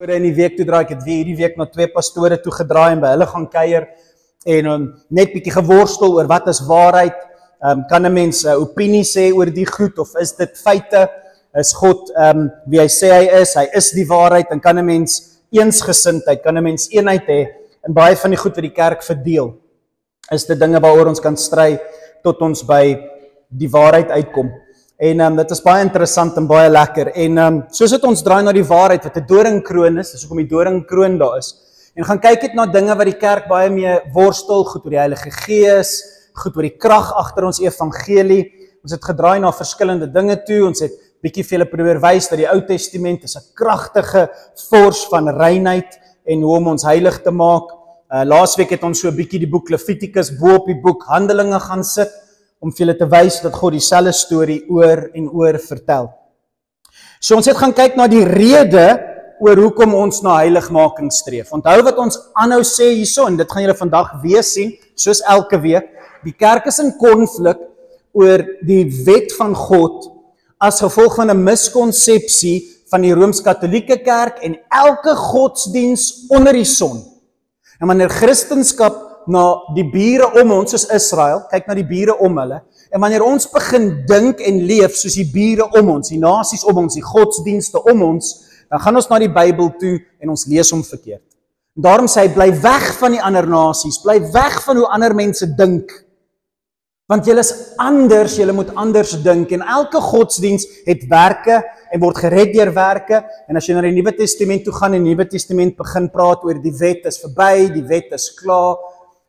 In die week toe draai ek het weer hierdie week na 2 pastore toe gedraai en by hulle gaan kuier en net bietjie geworstel oor wat is waarheid. Kan 'n mens opinie sê oor die goed of is dit feite? Is God wie hy sê hy is die waarheid, en kan 'n mens eensgesindheid, kan 'n mens eenheid hê in baie van die goed wat die kerk verdeel. Is dit dinge waaroor ons kan stry tot ons by die waarheid uitkom. En dit is baie interessant en baie lekker. En soos dit ons draai na die waarheid wat 'n doringkroon is, dis hoekom die doringkroon daar is. En gaan kyk net na dinge wat die kerk baie mee worstel, goed oor die Heilige Gees, goed oor die krag agter ons evangelie. Ons het gedraai na verskillende dinge toe. Ons het bietjie vir julle probeer wys dat die Ou Testament is 'n kragtige vors van reinheid en hoe om ons heilig te maak. Laasweek het ons so 'n bietjie die boek Levitikus bo op die boek Handelinge gaan sit, om vir julle te wys dat God dieselfde storie oor en oor vertel. So ons het gaan kyk na die rede oor hoekom ons na heiligmaking streef. Onthou wat ons aanhou sê hierso, en dit gaan julle vandag weer sien, soos elke week, die kerk is in konflik oor die wet van God as gevolg van 'n miskonsepsie van die Rooms-Katolieke kerk en elke godsdiens onder die son. En wanneer Christendom na die bure om ons, soos Israel, kyk na die bure om hulle, en wanneer ons begin dink en leef soos die bure om ons, die nasies om ons, die godsdienste om ons, dan gaan ons na die Bybel toe en ons lees hom verkeerd. En daarom sê hy, bly weg van die ander nasies, bly weg van hoe ander mense dink, want julle is anders, julle moet anders dink, en elke godsdiens het werke en word gered deur werke, en as jy na die Nuwe Testament toe gaan en die Nuwe Testament begin praat oor die wet is verby, die wet is klaar,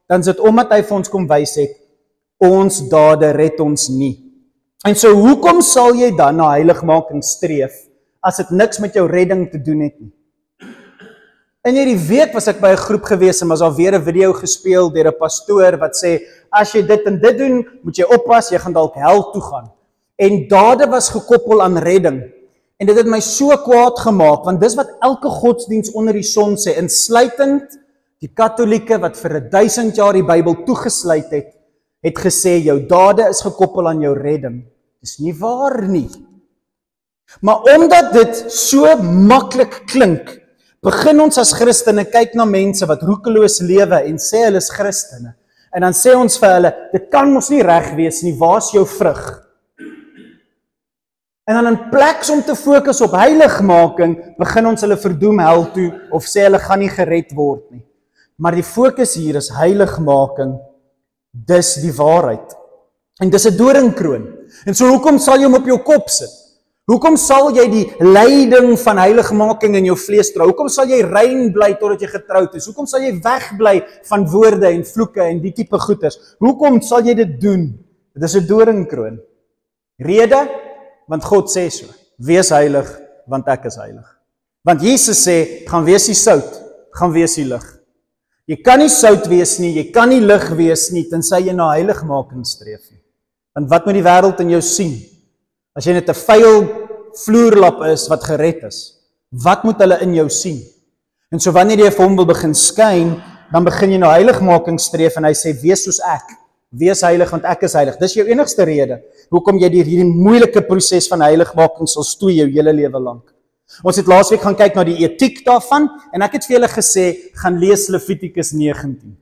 dan is dit omdat hy vir ons kom wys het, ons dade red ons nie. En so hoekom sal jy dan na heiligmaking streef, as dit niks met jou redding te doen het nie? In hierdie week was ek by 'n groep gewees en was al weer 'n video gespeel deur 'n pastoor wat sê, as jy dit en dit doen, moet jy oppas, jy gaan dalk hel toe gaan. En dade was gekoppel aan redding. En dit het my so kwaad gemaak, want dis wat elke godsdiens onder die son sê, insluitend die Katolieke wat vir 1000 jaar die Bybel toegesluit het gesê, jou dade is gekoppel aan jou redding. Dis nie waar nie. Maar omdat dit so maklik klink, begin ons as Christene kyk na mense wat roekeloos lewe en sê hulle is Christene. En dan sê ons vir hulle, dit kan mos nie reg wees nie, waar is jou vrug? En dan in plek om te fokus op heiligmaking, begin ons hulle verdoem hel toe, of sê hulle gaan nie gered word nie. Maar die fokus hier is heiligmaking, dis die waarheid. En dis 'n doringkroon. En so hoekom sal jy hom op jou kop sit? Hoekom sal jy die lyding van heiligmaking in jou vlees dra? Hoekom sal jy rein bly totdat jy getroud is? Hoekom sal jy wegbly van woorde en vloeke en die tipe goeders? Hoekom sal jy dit doen? Dit is 'n doringkroon. Rede? Want God sê so, wees heilig, want ek is heilig. Want Jesus sê, gaan wees die sout, gaan wees die lig. Jy kan nie sout wees nie, jy kan nie lig wees nie, tensy jy na heiligmaking streef nie. Want wat moet die wêreld in jou sien? As jy net 'n vuil vloerlap is wat gered is, wat moet hulle in jou sien? En so wanneer jy vir hom wil begin skyn, dan begin jy na heiligmaking streef en hy sê, wees soos ek. Wees heilig, want ek is heilig. Dis jou enigste rede, hoekom jy deur hierdie moeilike proses van heiligmaking sal stoei jou hele lewe lank. Ons het laasweek gaan kyk na die etiek daarvan, en ek het vir julle gesê, gaan lees Levitikus 19.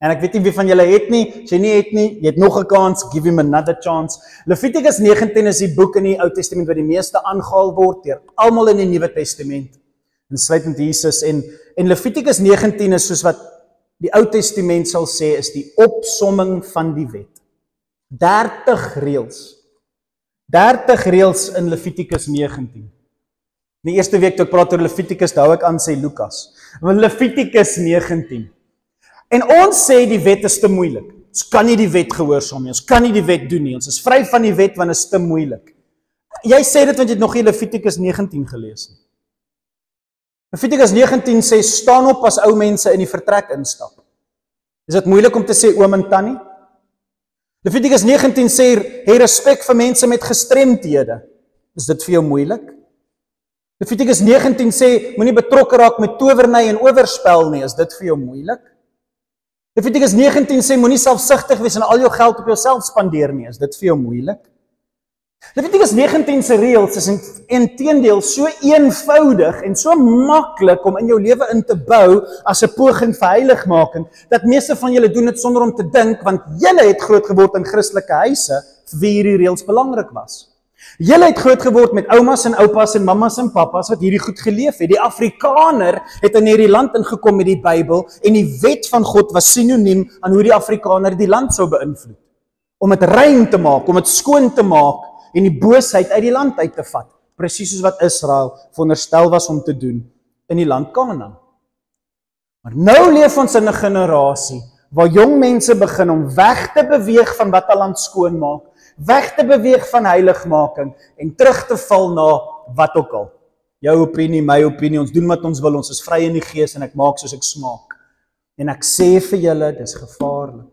En ek weet nie wie van julle het nie, as jy nie het nie, jy het nog 'n kans, give him another chance. Levitikus 19 is die boek in die Ou Testament wat die meeste aangehaal word, deur almal in die Nuwe Testament, insluitend Jesus, en Levitikus 19 is soos wat die Ou Testament sal sê, is die opsomming van die wet. 30 reëls. 30 reëls in Levitikus 19. Die eerste week toe ek praat oor Levitikus, hou ek aan sê Lukas. Want Levitikus 19. En ons sê die wet is te moeilik. Ons kan nie die wet gehoorsaam nie, ons kan nie die wet doen nie. Ons is vry van die wet want dit is te moeilik. Jy sê dit want jy het nog nie Levitikus 19 gelees nie. Levitikus 19 sê, staan op as ou mense in die vertrek instap. Is dit moeilik om te sê oom en tannie? Levitikus 19 sê, hê respek vir mense met gestremthede. Is dit vir jou moeilik? Levitikus 19 sê, moenie betrokke raak met towerny en oorspel nie. Is dit vir jou moeilik? Levitikus 19 sê, moenie selfsugtig wees en al jou geld op jouself spandeer nie. Is dit vir jou moeilik? Levitikus 19 se reëls is inteendeel so eenvoudig en so maklik om in jou lewe in te bou as 'n poging vir heiligmaking, dat meeste van julle doen dit sonder om te dink, want julle het groot geword in Christelike huise vir wie hierdie reëls belangrik was. Julle het groot geword met oumas en oupas en mammas en pappas wat hierdie goed geleef het. Die Afrikaner het in hierdie land ingekom met die Bybel en die wet van God was sinoniem aan hoe die Afrikaner die land sou beïnvloed. Om dit rein te maak, om dit skoon te maak en die boosheid uit die land uit te vat. Presies soos wat Israel veronderstel was om te doen in die land Kanaan. Maar nou leef ons in 'n generasie waar jong mense begin om weg te beweeg van wat 'n land skoon maak, weg te beweeg van heiligmaking en terug te val na wat ook al. Jou opinie, my opinie, ons doen wat ons wil, ons is vry in die gees en ek maak soos ek smaak. En ek sê vir julle, dis gevaarlik.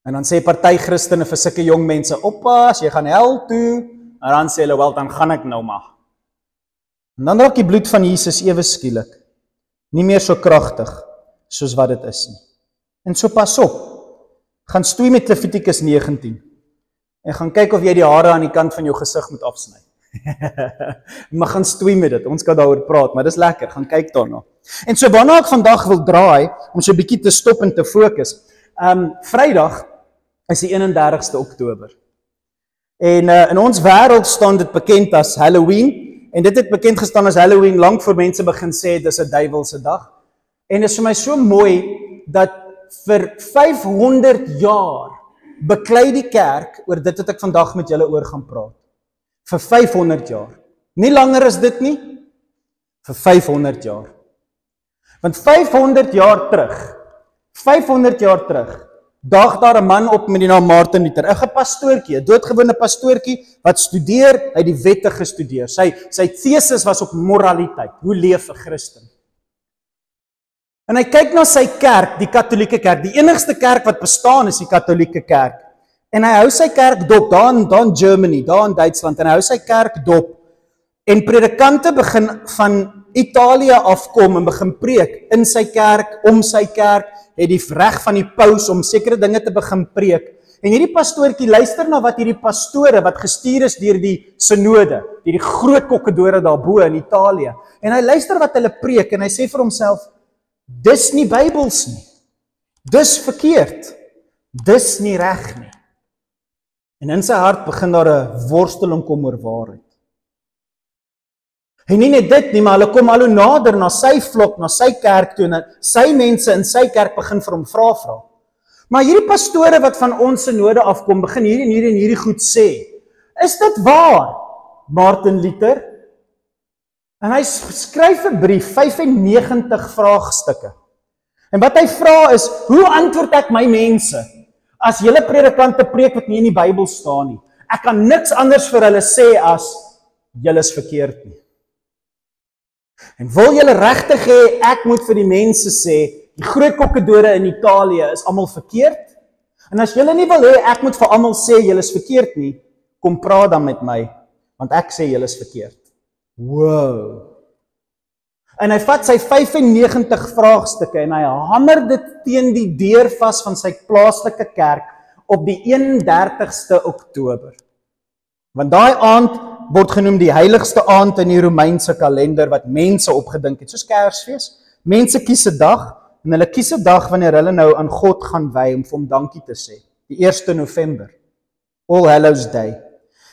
En dan sê party Christene vir sulke jong mense, oppas, jy gaan hel toe, en dan sê hulle, wel, dan gaan ek nou maar. En dan raak die bloed van Jesus ewe skielik nie meer so kragtig soos wat dit is nie. En so pas op, gaan stoei met Levitikus 19, en gaan kyk of jy die hare aan die kant van jou gesig moet afsny. Maar gaan stoei met dit, ons kan daaroor praat, maar dis lekker, gaan kyk daarna. En so waarna ek vandag wil draai, om so 'n bietjie te stop en te fokus, Vrydag is die 31ste Oktober. En in ons wêreld staan dit bekend as Halloween, en dit het bekend gestaan as Halloween lank voor mense begin sê dis 'n duiwelse dag. En dit is vir my so mooi dat vir 500 jaar beklei die kerk oor dit wat ek vandag met julle oor gaan praat. Vir 500 jaar. Nie langer is dit nie, vir 500 jaar. Want 500 jaar terug, daag daar 'n man op met die naam Martin Luther, 'n pastoortjie, 'n doodgewone pastoortjie wat studeer, hy het die wette gestudeer. Sy thesis was op moraliteit, hoe leef 'n Christen? En hy kyk na sy kerk, die Katolieke kerk, die enigste kerk wat bestaan is die Katolieke kerk. En hy hou sy kerk dop, daar in Germany, daar in Duitsland, en hy hou sy kerk dop. En predikante begin van Italië afkom en begin preek in sy kerk, om sy kerk, het die reg van die paus om sekere dinge te begin preek. En hierdie pastoortjie luister na wat hierdie pastore wat gestuur is deur die synode, die groot kokkedore daarbo in Italië. En hy luister wat hulle preek en hy sê vir homself, dis nie Bybels nie. Dis verkeerd. Dis nie reg nie. En in sy hart begin daar 'n worsteling kom oor waarheid. En nie net dit nie, maar hulle kom al hoe nader na sy vlok, na sy kerk toe, en sy mense in sy kerk begin vir hom vra. Maar hierdie pastore wat van ons synode afkom, begin hierdie goed sê. Is dit waar, Martin Luther? En hy skryf 'n brief, 95 vraagstukke. En wat hy vra is, hoe antwoord ek my mense, as julle predikante preek wat nie in die Bybel staan nie? Ek kan niks anders vir hulle sê as, julle is verkeerd nie. En wil julle regtig hê, ek moet vir die mense sê, die groot kokkedore in Italië is almal verkeerd? En as julle nie wil hê, ek moet vir almal sê, julle is verkeerd nie, kom praat dan met my, want ek sê julle is verkeerd. Wow! En hy vat sy 95 vraagstukke en hy hamer dit teen die deur vas van sy plaaslike kerk op die 31ste Oktober. Want daai aand word genoem die heiligste aand in die Romeinse kalender wat mense opgedink het, soos Kersfees. Mense kies 'n dag en hulle kies 'n dag wanneer hulle nou aan God gaan wy om vir hom dankie te sê. Die 1 November, All Hallows Day.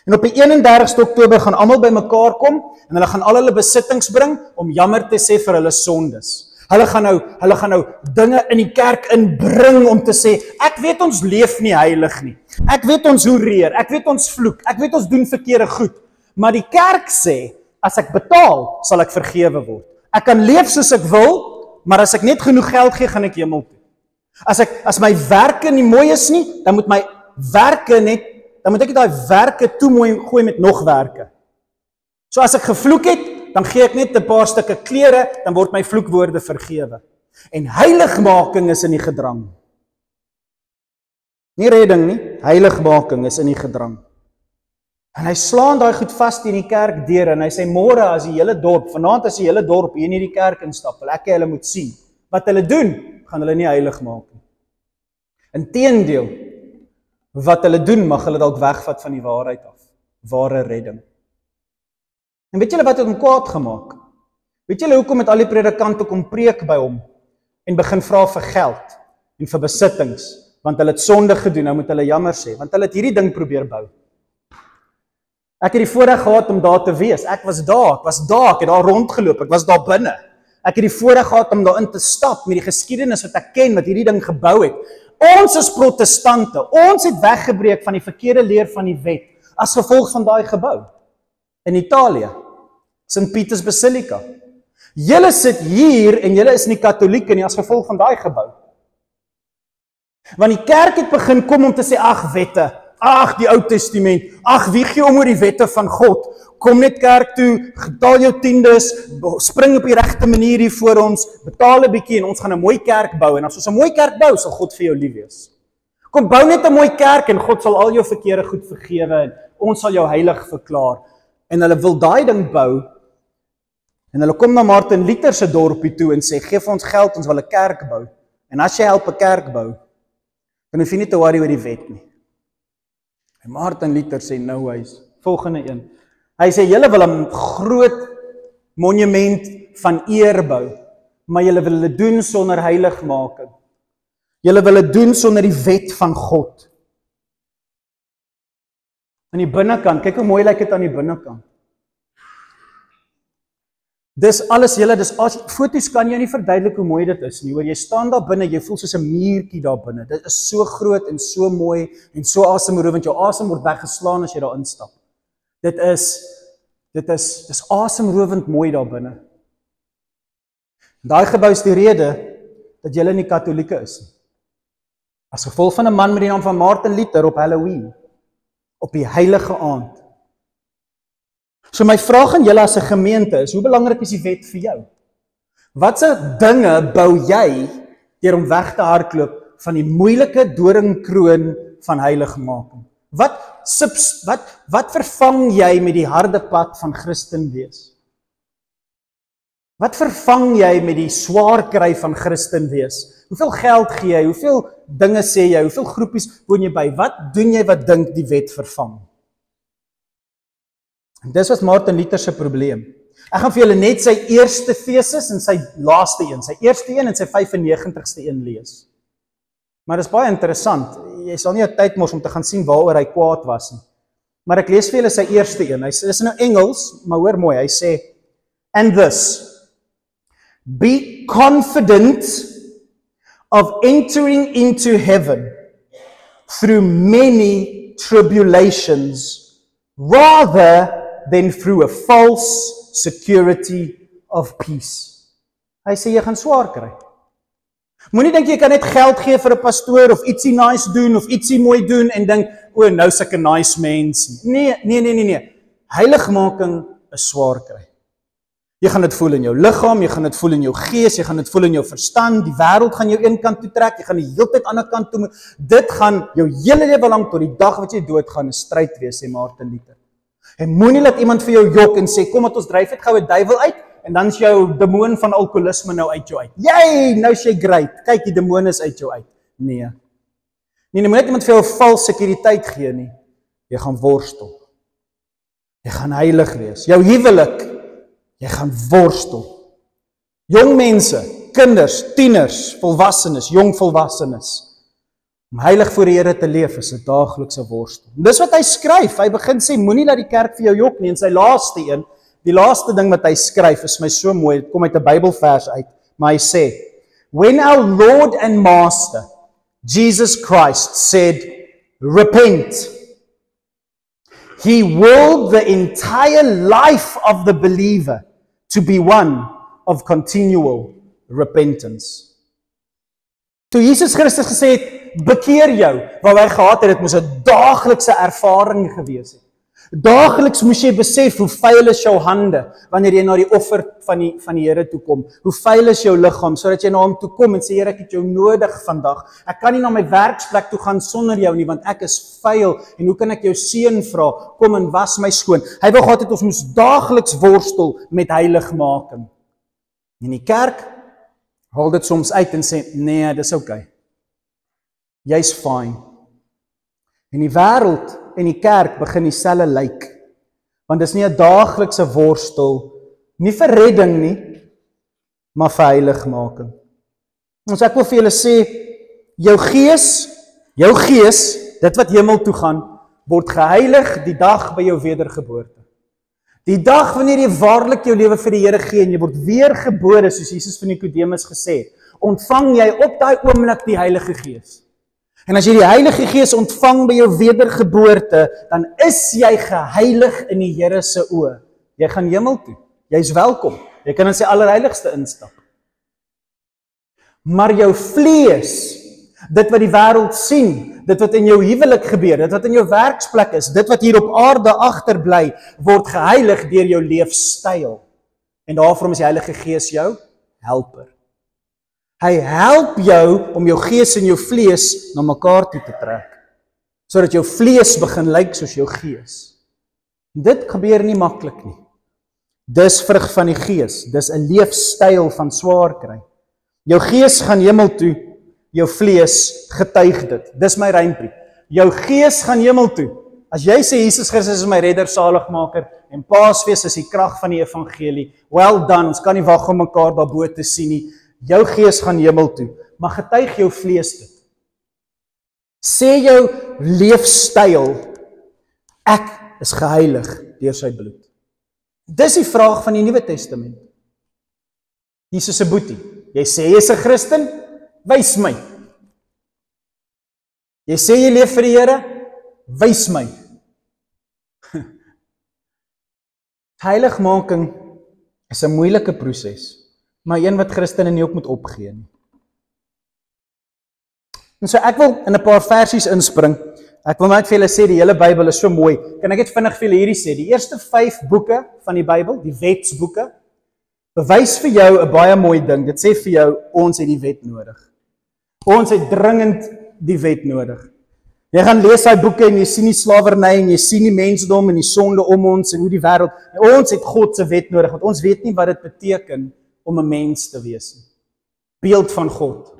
En op die 31ste Oktober gaan almal bymekaar kom en hulle gaan al hulle besittings bring om jammer te sê vir hulle sondes. Hulle gaan nou dinge in die kerk inbring om te sê, ek weet ons leef nie heilig nie. Ek weet ons hoereer, ek weet ons vloek, ek weet ons doen verkeerde goed. Maar die kerk sê, as ek betaal, sal ek vergewe word. Ek kan leef soos ek wil, maar as ek net genoeg geld gee, gaan ek hemel toe. As my werke nie mooi is nie, dan moet my werke net dan moet ek daai werke toemooi gooi met nog werke. So as ek gevloek het, dan gee ek net 'n paar stukke klere, dan word my vloekwoorde vergewe. En heiligmaking is in die gedrang. Nie redding nie, heiligmaking is in die gedrang. En hy slaan daai goed vas in die kerk deur en hy sê môre as die hele dorp, vanaand as die hele dorp hier in hierdie kerk instap, wil ek hê hulle moet sien. Wat hulle doen, gaan hulle nie heilig maak nie. Inteendeel, wat hulle doen, mag hulle dalk wegvat van die waarheid af. ware redding. En weet julle wat het hom kwaad gemaak? Weet julle hoekom het al die predikante kom preek by hom en begin vra vir geld en vir besittings, want hulle het sonde gedoen, nou moet hulle jammer sê, want hulle het hierdie ding probeer bou. Ek het die voorreg gehad om daar te wees, ek was daar, ek het daar rondgeloop, ek was daar binne. Ek het die voorreg gehad om daarin te stap met die geskiedenis wat ek ken, wat hierdie ding gebou het. Ons is protestante, ons het weggebreek van die verkeerde leer van die wet, as gevolg van daai gebou, in Italië, St. Peter's Basilica. Julle sit hier, en julle is nie katholieke nie, as gevolg van daai gebou. Want die kerk het begin kom om te sê, ag wette, ag die Ou Testament, ag wie gee om oor die wette van God, kom net kerk toe, betaal jou tiendes, spring op die regte manier hier voor ons, betaal 'n bietjie en ons gaan 'n mooi kerk bou, en as ons 'n mooi kerk bou, sal God vir jou lief wees. Kom bou net 'n mooi kerk en God sal al jou verkeerde goed vergewe en ons sal jou heilig verklaar. En hulle wil daai ding bou, en hulle kom na Martin Luther se dorpie toe en sê, gee vir ons geld, ons wil 'n kerk bou. En as jy help 'n kerk bou, dan hoef jy nie te worry oor die wet nie. En Martin Luther sê, no ways, volgende een. Hy sê, julle wil 'n groot monument van eer bou, maar julle wil dit doen sonder heiligmaking. Julle wil dit doen sonder die wet van God. Aan die binnekant, kyk hoe mooi lyk dit aan die binnekant. Dis alles julle, foto's kan jy nie verduidelik hoe mooi dit is nie, hoor, jy staan daar binne, jy voel soos 'n muurtjie daar binne, dit is so groot en so mooi en so asemrowend, jou asem word weggeslaan as jy daar instap. Dit is asemrowend mooi daar binne. Daai gebou is die rede dat julle nie katholieke is nie. As gevolg van 'n man met die naam van Martin Luther op Halloween, op die heilige aand. So my vraag aan julle as 'n gemeente is, hoe belangrik is die wet vir jou? Watse dinge bou jy deur om weg te hardloop van die moeilike doringkroon van heiligmaking? Wat vervang jy met die harde pad van Christen wees? Wat vervang jy met die swaar kry van Christen wees? Hoeveel geld gee jy? Hoeveel dinge sê jy? Hoeveel groepies woon jy by? Wat doen jy wat dink die wet vervang? En dis was Martin Luther se probleem. Ek gaan vir julle net sy eerste thesis en sy laaste een, sy eerste een en sy 95ste een lees. Maar dit is baie interessant. Jy sal nie 'n tyd mors om te gaan sien waaroor hy kwaad was nie. Maar ek lees vir julle sy eerste een. Hy sê, dis nou Engels, maar hoor mooi, hy sê, and this, be confident of entering into heaven through many tribulations rather than through a false security of peace. Hy sê, jy gaan swaar kry. Moenie dink jy kan net geld gee vir 'n pastoor of ietsie nice doen of ietsie mooi doen en dink, o, nou sulke nice mens. Nee. Heiligmaking is swaar kry. Jy gaan dit voel in jou liggaam, jy gaan dit voel in jou gees, jy gaan dit voel in jou verstand, die wêreld gaan jou een kant toe trek, jy gaan die hele tyd ander kant toe. Dit gaan jou hele lewe lank tot die dag wat jy doodgaan 'n stryd wees, sê Martin Luther. En moenie laat iemand vir jou jok en sê, kom dat ons dryf het gou 'n duiwel uit, en dan is jou demoon van alkoholisme nou uit jou uit. Jy, nou is jy great, kyk die demoon is uit jou uit. Nee, moenie net iemand vir jou vals sekuriteit gee nie. Jy gaan worstel. Jy gaan heilig wees. Jou huwelik, jy gaan worstel. Jong mense, kinders, tieners, volwassenes, jong volwassenes. Om heilig voor die Here te leef is 'n daaglikse worstel. En dis wat hy skryf. Hy begin sê, moenie laat die kerk vir jou jok nie. En sy laaste een, die laaste ding wat hy skryf, is my so mooi, dit kom uit 'n Bybelvers uit, maar hy sê, when our Lord and Master, Jesus Christ, said, repent, He willed the entire life of the believer to be one of continual repentance. Toe Jesus Christus gesê het, bekeer jou, wat hy gehad het, dit moes 'n daaglikse ervaring gewees het. Daagliks moes jy besef hoe vuil is jou hande, wanneer jy na die offer van die Here toe kom. Hoe vuil is jou liggaam, sodat jy na hom toe kom en sê, Here, ek het jou nodig vandag. Ek kan nie na my werksplek toe gaan sonder jou nie, want ek is vuil, en hoe kan ek jou seun vra, kom en was my skoon. Hy wou gehad het, ons moes daagliks worstel met heiligmaking. En die kerk haal dit soms uit en sê, nee, dis okay. Jy's fine. En die wêreld en die kerk begin dieselfde lyk. Want dis nie 'n daaglikse worstel, nie vir redding nie, maar vir heiligmaking. Ons ek wil vir julle sê, jou gees, dit wat hemel toe gaan, word geheilig die dag by jou wedergeboorte. Die dag wanneer jy waarlik jou lewe vir die Here gee en jy word weergebore, soos Jesus van Nikodemus gesê het, ontvang jy op daai oomblik die Heilige Gees. En as jy die Heilige Gees ontvang by jou wedergeboorte, dan is jy geheilig in die Here se oë. Jy gaan hemel toe. Jy's welkom. Jy kan in sy allerheiligste instap. Maar jou vlees, dit wat die wêreld sien, dit wat in jou huwelik gebeur, dit wat in jou werksplek is, dit wat hier op aarde agterbly, word geheilig deur jou leefstyl. En daarom is die Heilige Gees jou helper. Hy help jou om jou gees en jou vlees na mekaar toe te trek, sodat jou vlees begin lyk soos jou gees. Dit gebeur nie maklik nie. Dis vrug van die Gees, dis 'n leefstyl van swaar kry. Jou gees gaan hemel toe, jou vlees getuig dit. Dis my rympie. Jou gees gaan hemel toe. As jy sê Jesus Christus is my redder, saligmaker en Paasfees is die krag van die evangelie, well done, ons kan nie wag om mekaar daarbo te sien nie. Jou gees gaan hemel toe, maar getuig jou vlees dit. Sê jou leefstyl, ek is geheilig deur sy bloed. Dis die vraag van die Nuwe Testament. Jesus se boetie. Jy sê jy is 'n Christen, wys my. Jy sê jy leef vir die Here, wys my. Heiligmaking is 'n moeilike proses, maar een wat Christene nie ook moet opgee nie. En so ek wil in 'n paar versies inspring. Ek wil net vir julle sê die hele Bybel is so mooi. Kan ek net vinnig vir julle hierdie sê? Die eerste 5 boeke van die Bybel, die wetsboeke, bewys vir jou 'n baie mooi ding. Dit sê vir jou, ons het die wet nodig. Ons het dringend die wet nodig. Jy gaan lees daai boeke en jy sien die slawerny en jy sien die mensdom en die sonde om ons en hoe die wêreld. Ons het God se wet nodig want ons weet nie wat dit beteken om 'n mens te wees nie. Beeld van God.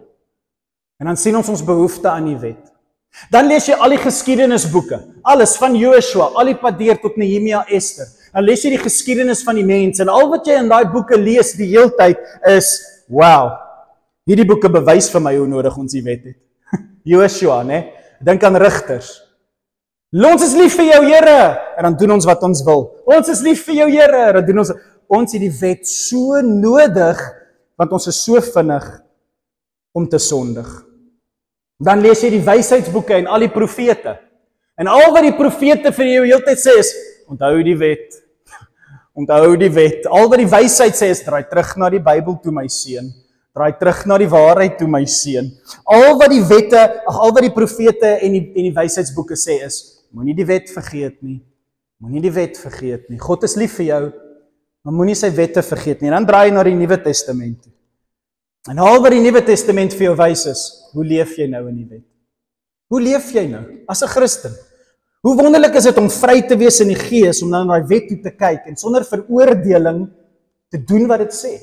En dan sien ons behoefte aan die wet. Dan lees jy al die geskiedenisboeke, alles van Joshua, al die pad deur tot Nehemia, Ester. Dan lees jy die geskiedenis van die mens en al wat jy in daai boeke lees die heeltyd is, wow, hierdie boeke bewys vir my hoe nodig ons die wet het. Joshua, né? Dink aan rigters. Ons is lief vir jou, Here, en dan doen ons wat ons wil. Ons is lief vir jou, Here, en dan doen ons het die wet so nodig, want ons is so vinnig om te sondig. Dan lees jy die wysheidsboeke en al die profete. En al wat die profete vir jou heeltyd sê is, onthou die wet. Onthou die wet. Al wat die wysheid sê is, draai terug na die Bybel toe, my seun. Draai terug na die waarheid toe, my seun. Al wat die wette, al wat die profete en die wysheidsboeke sê is, moenie die wet vergeet nie. Moenie die wet vergeet nie. God is lief vir jou, maar moenie sy wette vergeet nie. En dan draai jy na die Nuwe Testament toe. En al wat die Nuwe Testament vir jou wys is, hoe leef jy nou in die wet? Hoe leef jy nou as 'n Christen? Hoe wonderlik is dit om vry te wees in die Gees, om na daai wet toe te kyk en sonder veroordeling te doen wat dit sê.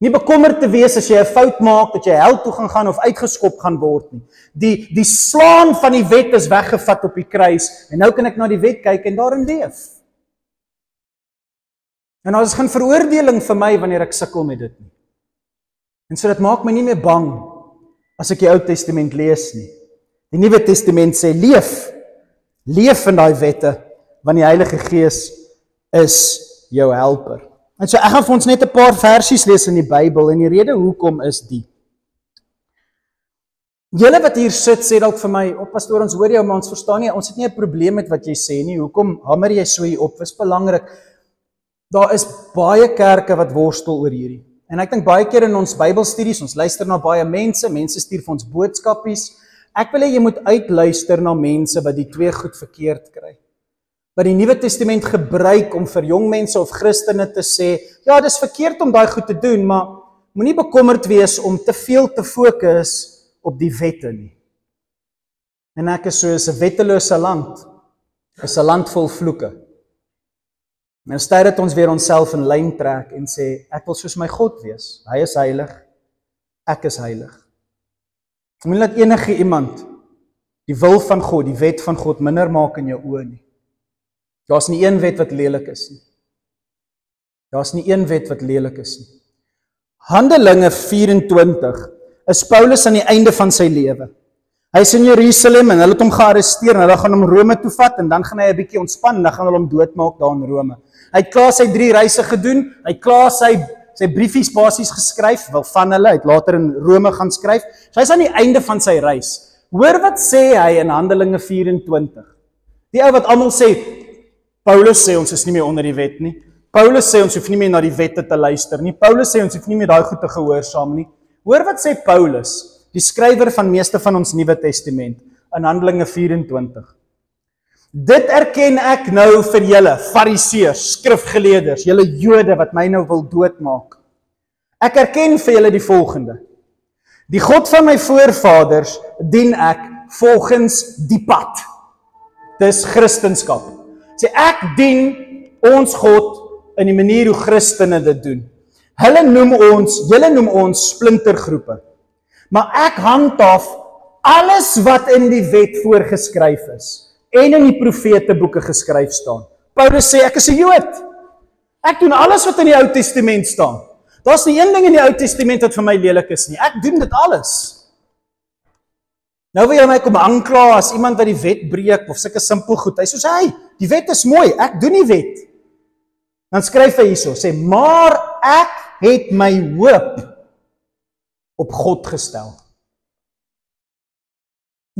Nie bekommerd te wees as jy 'n fout maak, dat jy hel toe gaan of uitgeskop gaan word nie. Die slaan van die wet is weggevat op die kruis en nou kan ek na die wet kyk en daarin leef. En daar is geen veroordeling vir my wanneer ek sukkel met dit nie. En so dit maak my nie meer bang as ek die Ou Testament lees nie. Die Nuwe Testament sê leef in daai wette, want die Heilige Gees is jou helper. En so ek gaan vir ons net 'n paar versies lees in die Bybel en die rede hoekom is die. Julle wat hier sit sê dalk vir my, pastoor, ons hoor jou, maar ons verstaan nie, ons het nie 'n probleem met wat jy sê nie. Hoekom hamer jy so hier op? Dis belangrik. Daar is baie kerke wat worstel oor hierdie. En ek dink baie keer in ons Bybelstudies, ons luister na baie mense stuur vir ons boodskapies. Ek wil hê jy moet uitluister na mense wat die twee goed verkeerd kry. Wat die Nuwe Testament gebruik om vir jong mense of Christene te sê, ja, dis verkeerd om daai goed te doen, maar moenie bekommerd wees om te veel te fokus op die wette nie. En ek is soos 'n wettelose land, is 'n land vol vloeke. En instead dat ons weer onsself in lyn trek en sê, ek wil soos my God wees. Hy is heilig, ek is heilig. Moenie laat enige iemand die wil van God, die wet van God minder maak in jou oë nie. Daar's nie een wet wat lelik is nie. Daar's nie een wet wat lelik is nie. Handelinge 24 is Paulus aan die einde van sy lewe. Hy is in Jerusalem en hulle het hom gearresteer en hulle gaan hom Rome toe vat en dan gaan hy 'n bietjie ontspan en dan gaan hulle hom doodmaak daar in Rome. Hy het klaar sy 3 reise gedoen, hy het klaar sy briefies basies geskryf, wel van hulle, hy het later in Rome gaan skryf. So hy is aan die einde van sy reis. Hoor wat sê hy in Handelinge 24. Die ou wat almal sê, Paulus sê ons is nie meer onder die wet nie. Paulus sê ons hoef nie meer na die wette te luister nie. Paulus sê ons hoef nie meer daai goed te gehoorsaam nie. Hoor wat sê Paulus, die skrywer van meeste van ons Nuwe Testament, in Handelinge 24. Dit erken ek nou vir julle, fariseërs, skrifgeleerders, julle Jode wat my nou wil doodmaak. Ek erken vir julle die volgende. Die God van my voorvaders dien ek volgens die pad. Dis Christendom. Sê ek dien ons God in die manier hoe Christene dit doen. Julle noem ons splintergroepe. Maar ek handhaaf alles wat in die wet voorgeskryf is en in die profeteboeke geskryf staan. Paulus sê ek is 'n Jood. Ek doen alles wat in die Ou Testament staan. Daar's nie een ding in die Ou Testament wat vir my lelik is nie. Ek doen dit alles. Nou wil jy my kom aankla as iemand wat die wet breek of sulke simpel goed. Hy sê hey, die wet is mooi, ek doen die wet. Dan skryf hy hierso, sê maar ek het my hoop op God gestel.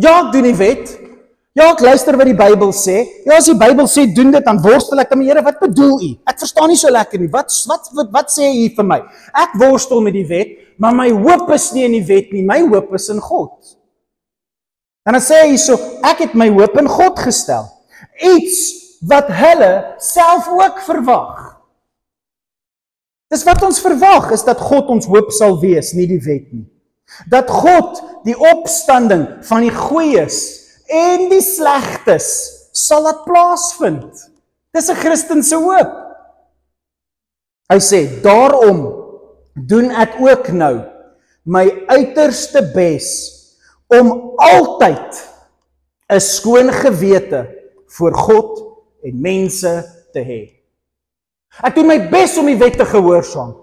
Ja, ek doen die wet. Ja, ek luister wat die Bybel sê. Ja, as die Bybel sê doen dit, dan worstel ek met Here, wat bedoel u? Ek verstaan nie so lekker nie. Wat sê u vir my? Ek worstel met die wet, maar my hoop is nie in die wet nie. My hoop is in God. En dan sê hy hierso, ek het my hoop in God gestel. Iets wat hulle self ook verwag. Dis wat ons verwag, is dat God ons hoop sal wees, nie die wet nie. Dat God die opstanding van die goeies en die slegtes sal laat plaasvind. Dis 'n Christense hoop. Hy sê, daarom doen ek ook nou my uiterste bes om altyd 'n skoon gewete voor God en mense te hê. Ek doen my bes om die wet te gehoorsaam.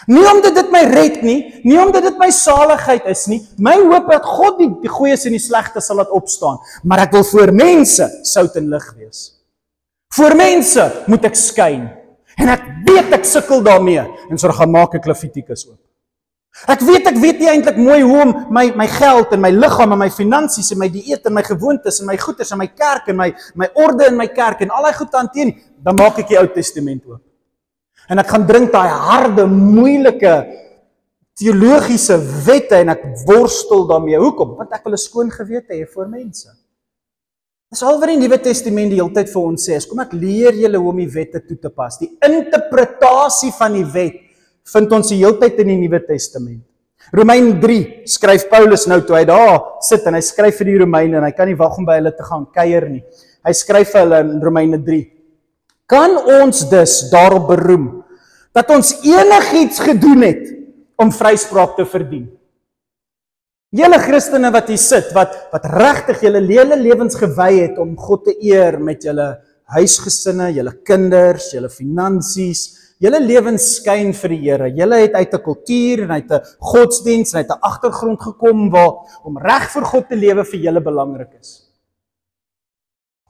Nie omdat dit my red nie, nie omdat dit my saligheid is nie. My hoop dat God die goeies en die slegtes sal laat opstaan, maar ek wil voor mense sout en lig wees. Voor mense moet ek skyn. En ek weet ek sukkel daarmee, en so gaan maak ek Levitikus oop. Ek weet nie eintlik mooi hoe om my geld en my liggaam en my finansies en my dieet en my gewoontes en my goeders en my kerk en my orde in my kerk en al daai goed te hanteer nie. Dan maak ek die Ou Testament oop. En ek gaan drink daai harde, moeilike teologiese wette en ek worstel daarmee. Hoekom? Want ek wil 'n skoon gewete hê voor mense. Dis al wat die Nuwe Testament die hele tyd vir ons sê, is kom ek leer julle hoe om die wette toe te pas. Die interpretasie van die wet vind ons die hele tyd in die Nuwe Testament. Romeine 3 skryf Paulus nou toe hy daar sit en hy skryf vir die Romeine en hy kan nie wag om by hulle te gaan kuier nie. Hy skryf vir hulle in Romeine 3. Kan ons dus daarop beroem dat ons enigiets gedoen het om vryspraak te verdien? Julle Christene wat hier sit, wat regtig julle hele lewens gewy het om God te eer met julle huisgesinne, julle kinders, julle finansies, julle lewens skyn vir die Here. Julle het uit 'n kultuur en uit 'n godsdiens en uit 'n agtergrond gekom waar om reg vir God te lewe vir julle belangrik is.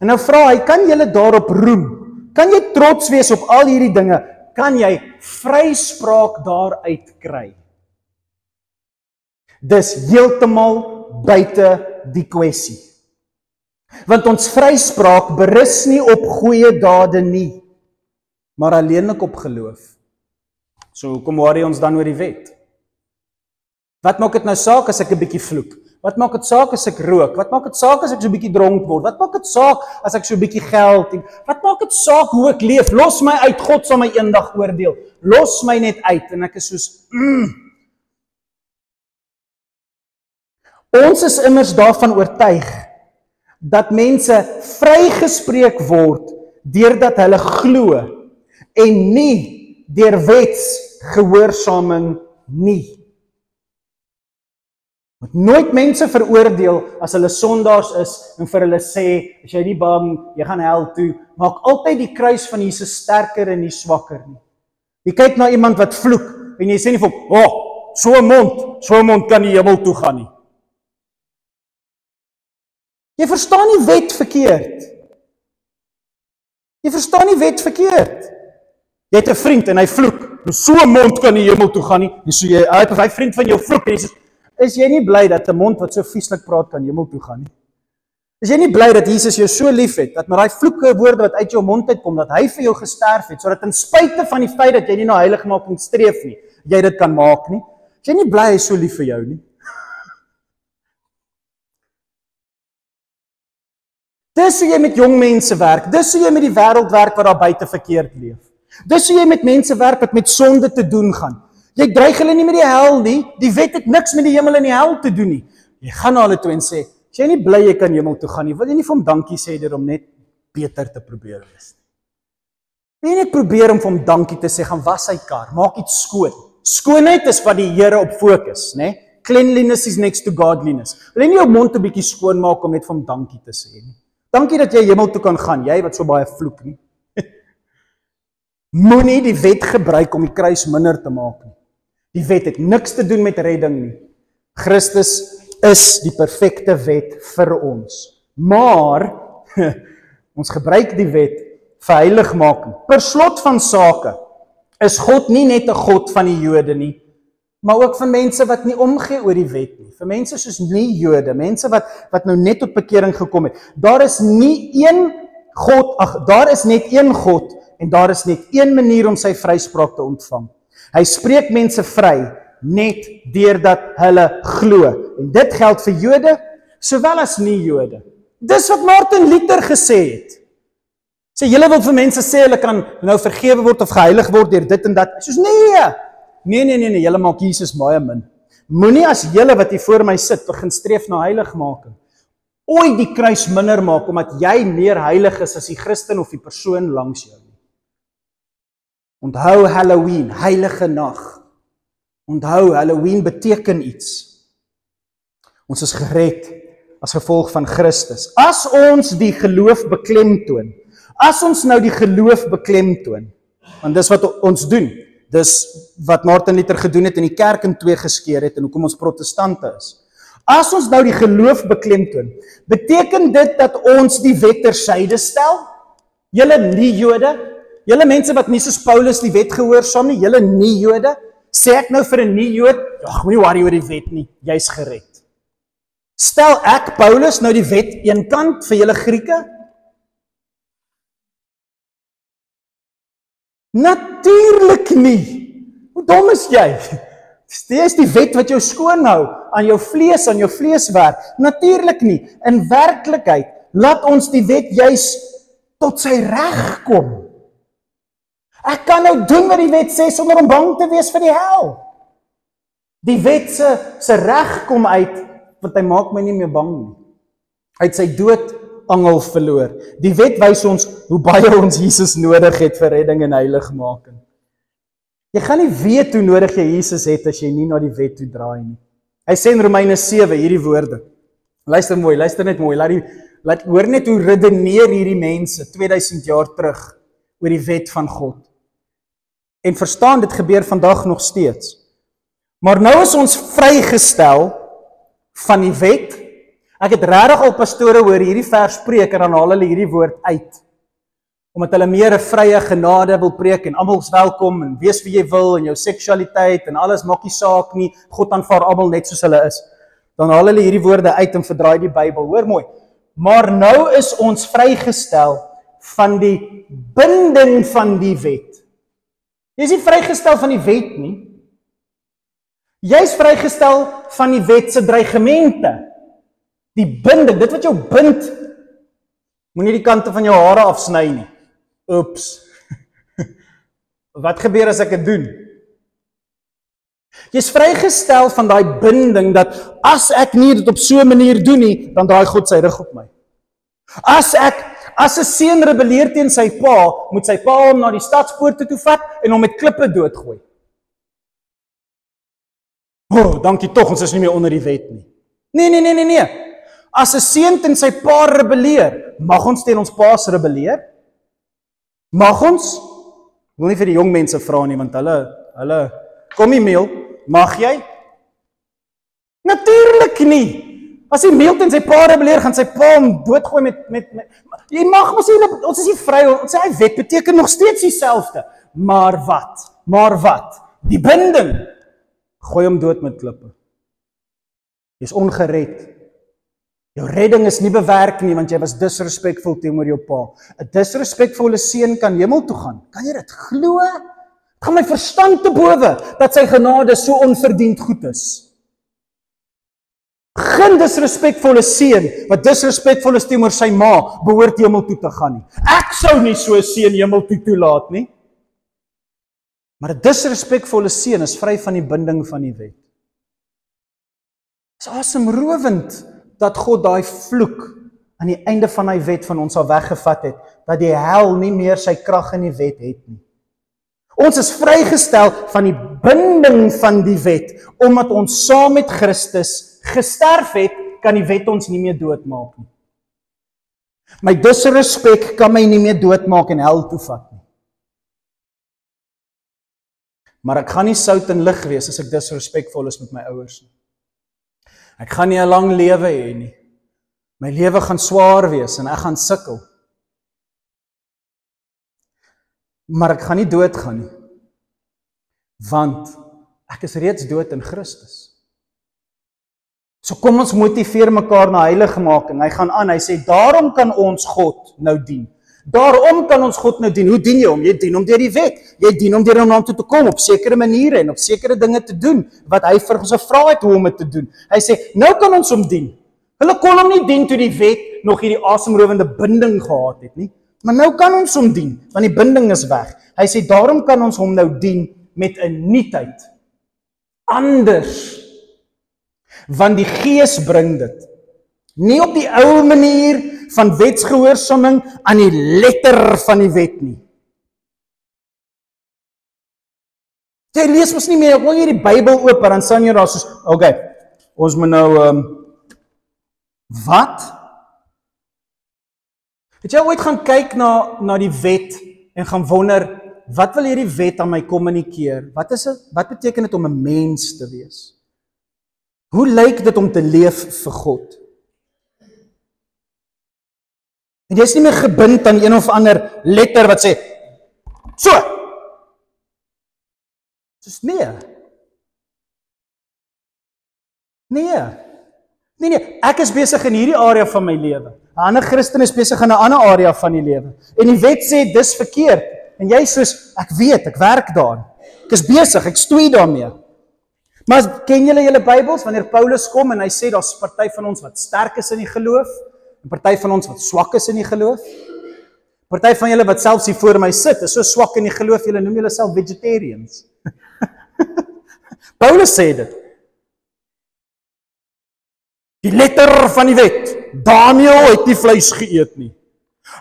En nou vra hy, kan julle daarop roem? Kan jy trots wees op al hierdie dinge? Kan jy vryspraak daaruit kry? Dis heeltemal buite die kwessie. Want ons vryspraak berus nie op goeie dade nie, maar alleenlik op geloof. So hoekom worry ons dan oor die wet? Wat maak dit nou saak as ek 'n bietjie vloek? Wat maak dit saak as ek rook? Wat maak dit saak as ek so 'n bietjie dronk word? Wat maak dit saak as ek so 'n bietjie geld het? Wat maak dit saak hoe ek leef? Los my uit, God sal my eendag oordeel. Los my net uit en ek is soos Ons is immers daarvan oortuig dat mense vrygespreek word deurdat hulle glo en nie deur wetsgehoorsaming nie. Moet nooit mense veroordeel as hulle sondaars is en vir hulle sê, as jy nie bang, jy gaan hel toe, maak altyd die kruis van Jesus sterker en nie swakker nie. Jy kyk na iemand wat vloek en jy sê nie vir hom, so 'n mond kan nie hemel toe gaan nie. Jy verstaan nie wet verkeerd. Jy verstaan nie wet verkeerd. Jy het 'n vriend en hy vloek, so 'n mond kan nie hemel toe gaan nie. En so hy vriend van jou vloek en jy sê, is jy nie bly dat 'n mond wat so vieslik praat kan hemel toe gaan nie? Is jy nie bly dat Jesus jou so lief het, dat met daai vloeke woorde wat uit jou mond uitkom, dat hy vir jou gesterf het, sodat in spite van die feit dat jy nie na heiligmaking streef nie, jy dit kan maak nie? Is jy nie bly hy is so lief vir jou nie? Dis hoe jy met jong mense werk, dis hoe jy met die wêreld werk wat daar buite verkeerd leef. Dis hoe jy met mense werk wat met sonde te doen gaan. Jy dreig hulle nie met die hel nie, die wet het niks met die hemel en die hel te doen nie. Jy gaan na hulle toe en sê, as jy nie bly jy kan hemel toe gaan nie, wil jy nie vir hom dankie sê deur om net beter te probeer wees nie. Wil jy net probeer om vir hom dankie te sê, gaan was sy kar, maak iets skoon. Skoonheid is wat die Here op fokus, né? Cleanliness is next to godliness. Wil jy nie jou mond 'n bietjie skoon maak om net vir hom dankie te sê nie? Dankie dat jy hemel toe kan gaan, jy wat so baie vloek nie. Moenie die wet gebruik om die kruis minder te maak nie. Die wet het niks te doen met redding nie. Christus is die perfekte wet vir ons. Maar, ons gebruik die wet vir heiligmaking. Per slot van sake, is God nie net 'n God van die Jode nie, maar ook van mense wat nie omgee oor die wet nie. Vir mense soos nie Jode, mense wat nou net tot bekering gekom het. Daar is net een God, en daar is net een manier om sy vryspraak te ontvang. Hy spreek mense vry, net deurdat hulle glo. En dit geld vir Jode, sowel as nie Jode. Dis wat Martin Luther gesê het. Sê, julle wil vir mense sê, hulle kan nou vergewe word of geheilig word deur dit en dat. Soos, nee, julle maak Jesus baie min. Moenie as julle wat hier voor my sit, begin streef na heiligmaking, ooit die kruis minder maak, omdat jy meer heilig is as die Christen of die persoon langs jou. Onthou Halloween, heilige nag. Onthou, Halloween beteken iets. Ons is gered as gevolg van Christus. As ons die geloof beklemtoon, as ons nou die geloof beklemtoon, want dis wat ons doen, dis wat Martin Luther gedoen het en die kerk in twee geskeur het en hoekom ons protestante is. As ons nou die geloof beklemtoon, beteken dit dat ons die wet tersyde stel? Julle nie Jode, julle mense wat nie soos Paulus die wet gehoorsaam nie, julle nie Jode, sê ek nou vir 'n nie Jood, moenie worry oor die wet nie, jy's gered. Stel ek Paulus nou die wet eenkant vir julle Grieke? Natuurlik nie. Hoe dom is jy? Dit is die wet wat jou skoon hou, aan jou vleeswerk. Natuurlik nie. In werklikheid, laat ons die wet juis tot sy reg kom. Ek kan nou doen wat die wet sê, sonder om bang te wees vir die hel. Die wet se reg kom uit, want hy maak my nie meer bang nie. Hy het sy doodangel verloor. Die wet wys ons hoe baie ons Jesus nodig het vir redding en heiligmaking. Jy gaan nie weet hoe nodig jy Jesus het as jy nie na die wet toe draai nie. Hy sê in Romeine 7 hierdie woorde. Luister net mooi, hoor net hoe redeneer hierdie mense 2000 jaar terug oor die wet van God. En verstaan, dit gebeur vandag nog steeds. Maar nou is ons vrygestel van die wet. Ek het regtig al pastore hoor hierdie vers preek en dan haal hulle hierdie woord uit. Omdat hulle meer 'n vrye genade wil preek en almal is welkom en wees wie jy wil en jou seksualiteit en alles maak nie saak nie, God aanvaar almal net soos hulle is. Dan haal hulle hierdie woorde uit en verdraai die Bybel. Hoor mooi. Maar nou is ons vrygestel van die binding van die wet. Jy is nie vrygestel van die wet nie. Jy is vrygestel van die wet se dreigemente. Die binding, dit wat jou bind, moenie die kante van jou hare afsny nie. Oeps. Wat gebeur as ek dit doen? Jy is vrygestel van daai binding dat as ek nie dit op so 'n manier doen nie, dan draai God sy rug op my. As 'n seun rebelleer teen sy pa, moet sy pa hom na die stadspoorte toe vat en hom met klippe doodgooi. dankie tog, ons is nie meer onder die wet nie. Nee. As 'n seun teen sy pa rebelleer, mag ons teen ons pa's rebelleer? Mag ons? Ek wil nie vir die jong mense vra nie, want hulle kom nie meel, mag jy? Natuurlik nie. As hy meel teen sy pa rebelleer, gaan sy pa hom doodgooi met jy mag mos nie, ons is nie vry, ons sê hy wet beteken nog steeds dieselfde. Maar wat? Die binding, gooi hom dood met klippe. Jy is ongered. Jou redding is nie bewerk nie, want jy was disrespekvol teenoor jou pa. 'n Disrespekvolle seun kan hemel toe gaan. Kan jy dit glo? Dit gaan my verstand te bowe, dat sy genade so onverdiend goed is. Geen disrespekvolle seun, wat disrespekvol is teenoor sy ma, behoort hemel toe te gaan nie. Ek sou nie so 'n seun hemel toe toelaat nie. Maar 'n disrespekvolle seun is vry van die binding van die wet. Dit is asemrowend dat God daai vloek aan die einde van hy wet van ons al weggevat het, dat die hel nie meer sy krag in die wet het nie. Ons is vrygestel van die binding van die wet, omdat ons saam met Christus gesterf het, kan die wet ons nie meer doodmaak nie. My disrespek kan my nie meer doodmaak en hel toevat nie. Maar ek gaan nie sout en lig wees as ek disrespekvol is met my ouers nie. Ek gaan nie 'n lang lewe hê nie. My lewe gaan swaar wees en ek gaan sukkel. Maar ek gaan nie doodgaan nie. Want ek is reeds dood in Christus. So kom ons motiveer mekaar na heiligmaking. Hy gaan aan, hy sê, daarom kan ons God nou dien. Daarom kan ons God nou dien. Hoe dien jy hom? Jy dien hom deur die wet. Jy dien hom deur hom na hom toe te kom op sekere maniere en op sekere dinge te doen wat hy vir ons gevra het hoe om dit te doen. Hy sê, nou kan ons hom dien. Hulle kon hom nie dien toe die wet nog hierdie asemrowende binding gehad het nie. Maar nou kan ons hom dien, want die binding is weg. Hy sê, daarom kan ons hom nou dien met 'n nuutheid. Anders. Want die Gees bring dit. Nie op die ou manier van wetsgehoorsaming aan die letter van die wet nie. Jy lees mos nie meer, ek wil jy die Bybel oop, dan staan jy daar soos, okay, ons moet nou, wat? Het jy ooit gaan kyk na die wet en gaan wonder, wat wil hierdie wet aan my kommunikeer? Wat beteken dit om 'n mens te wees? Hoe lyk dit om te leef vir God? En jy is nie meer gebind aan een of ander letter wat sê, so! Dis nee, ek is besig in hierdie area van my lewe. 'n Ander Christen is besig in 'n ander area van die lewe. En die wet sê, dis verkeerd. En jy soos, ek weet, ek werk daar. Ek is besig, ek stoei daarmee. Maar ken julle Bybels, wanneer Paulus kom en hy sê, daar's party van ons wat sterk is in die geloof, en party van ons wat swak is in die geloof. Party van julle wat selfs hier voor my sit, is so swak in die geloof, julle noem julle self vegetarians. Paulus sê dit. Die letter van die wet. Daniel het nie vleis geëet nie.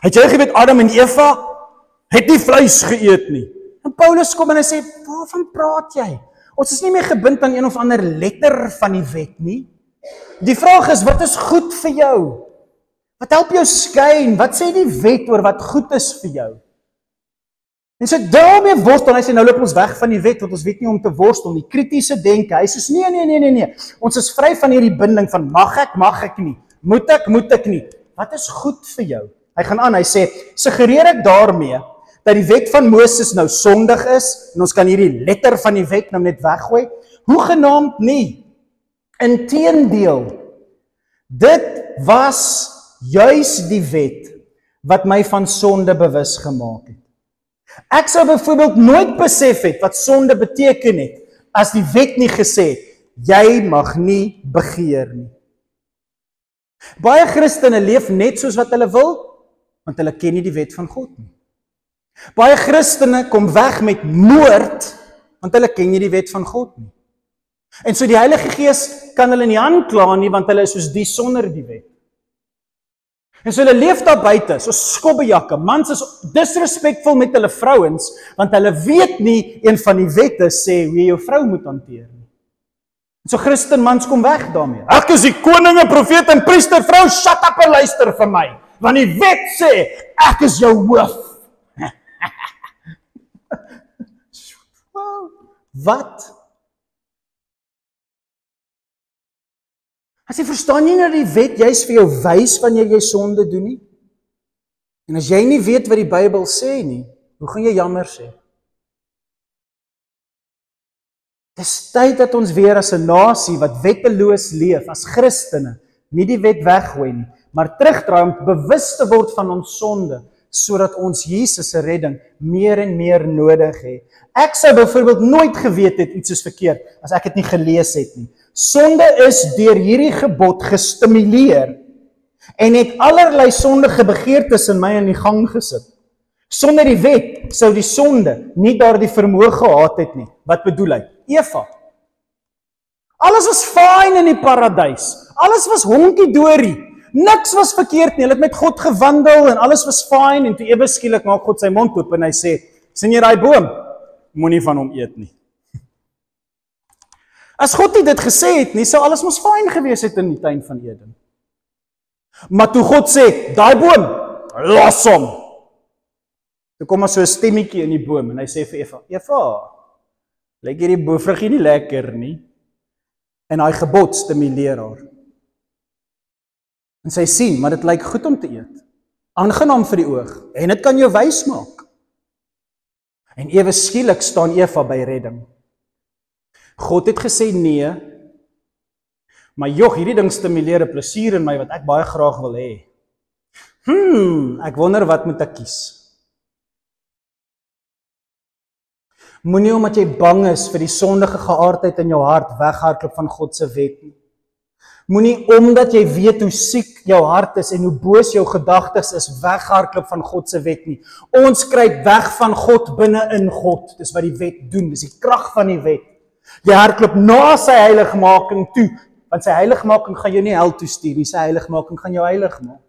Het jy geweet Adam en Eva het nie vleis geëet nie? En Paulus kom en hy sê, waarvan praat jy? Ons is nie meer gebind aan een of ander letter van die wet nie. Die vraag is, wat is goed vir jou? Wat help jou skyn? Wat sê die wet oor wat goed is vir jou? En so daarmee worstel, hy sê, nou loop ons weg van die wet, want ons weet nie om te worstel, die kritiese denke. Hy sê, nee. Ons is vry van hierdie binding van mag ek nie. Moet ek nie. Wat is goed vir jou? Hy gaan aan, hy sê, suggereer ek daarmee dat die wet van Moses nou sondig is, en ons kan hierdie letter van die wet nou net weggooi? Hoegenaamd nie. Inteendeel, dit was juis die wet wat my van sonde bewus gemaak het. Ek sou byvoorbeeld nooit besef het wat sonde beteken het, as die wet nie gesê het, jy mag nie begeer nie. Baie Christene leef net soos wat hulle wil, want hulle ken nie die wet van God nie. Baie Christene kom weg met moord, want hulle ken nie die wet van God nie. En so die Heilige Gees kan hulle nie aankla nie, want hulle is soos die sonder die wet. En so hulle leef daar buite, so skobbejakke, mans is disrespekvol met hulle vrouens, want hulle weet nie, een van die wette sê hoe jy jou vrou moet hanteer nie. So Christenmans kom weg daarmee. Ek is die koning en profeet en priester, vrou, shut up en luister vir my. Want die wet sê, ek is jou hoof. Wat? As jy verstaan nie dat die wet juist vir jou wys wanneer jy sonde doen nie? En as jy nie weet wat die Bybel sê nie, hoe gaan jy jammer sê? Dis tyd dat ons weer as 'n nasie wat wetteloos leef, as Christene, nie die wet weggooi nie, maar terugdraai om bewus te word van ons sonde, sodat ons Jesus se redding meer en meer nodig het. Ek sou byvoorbeeld nooit geweet het iets is verkeerd as ek dit nie gelees het nie. Sonde is deur hierdie gebod gestimuleer en het allerlei sondige begeertes in my in die gang gesit. Sonder die wet sou die sonde nie daardie vermoë gehad het nie. Wat bedoel hy? Eva. Alles was fyn in die paradys. Alles was honkie-dorie. Niks was verkeerd nie. Hulle het met God gewandel en alles was fyn en toe ewe skielik maak God sy mond oop en hy sê, sien jy daai boom? Moenie van hom eet nie. As God nie dit gesê het nie, sou alles mos fyn gewees het in die tuin van Eden. Maar toe God sê, daai boom, los hom. Toe kom maar so 'n stemmetjie in die boom en hy sê vir Eva, Eva, lyk hierdie boomvruggie nie lekker nie. En hy gebod stimuleer haar. En sy sien, maar dit lyk goed om te eet. Aangenaam vir die oog. En dit kan jou wys maak. En ewe skielik staan Eva by redding. God het gesê nee, maar hierdie ding stimuleer 'n plesier in my wat ek baie graag wil hê. Ek wonder wat moet ek kies. Moenie omdat jy bang is vir die sondige geaardheid in jou hart weghardloop van God se wet nie. Moenie omdat jy weet hoe siek jou hart is en hoe boos jou gedagtes is weghardloop van God se wet nie. Ons kruip weg van God binne in God. Dis wat die wet doen, dis die krag van die wet. Jy hardloop na sy heiligmaking toe, want sy heiligmaking gaan jou nie hel toe stuur nie, sy heiligmaking gaan jou heilig maak.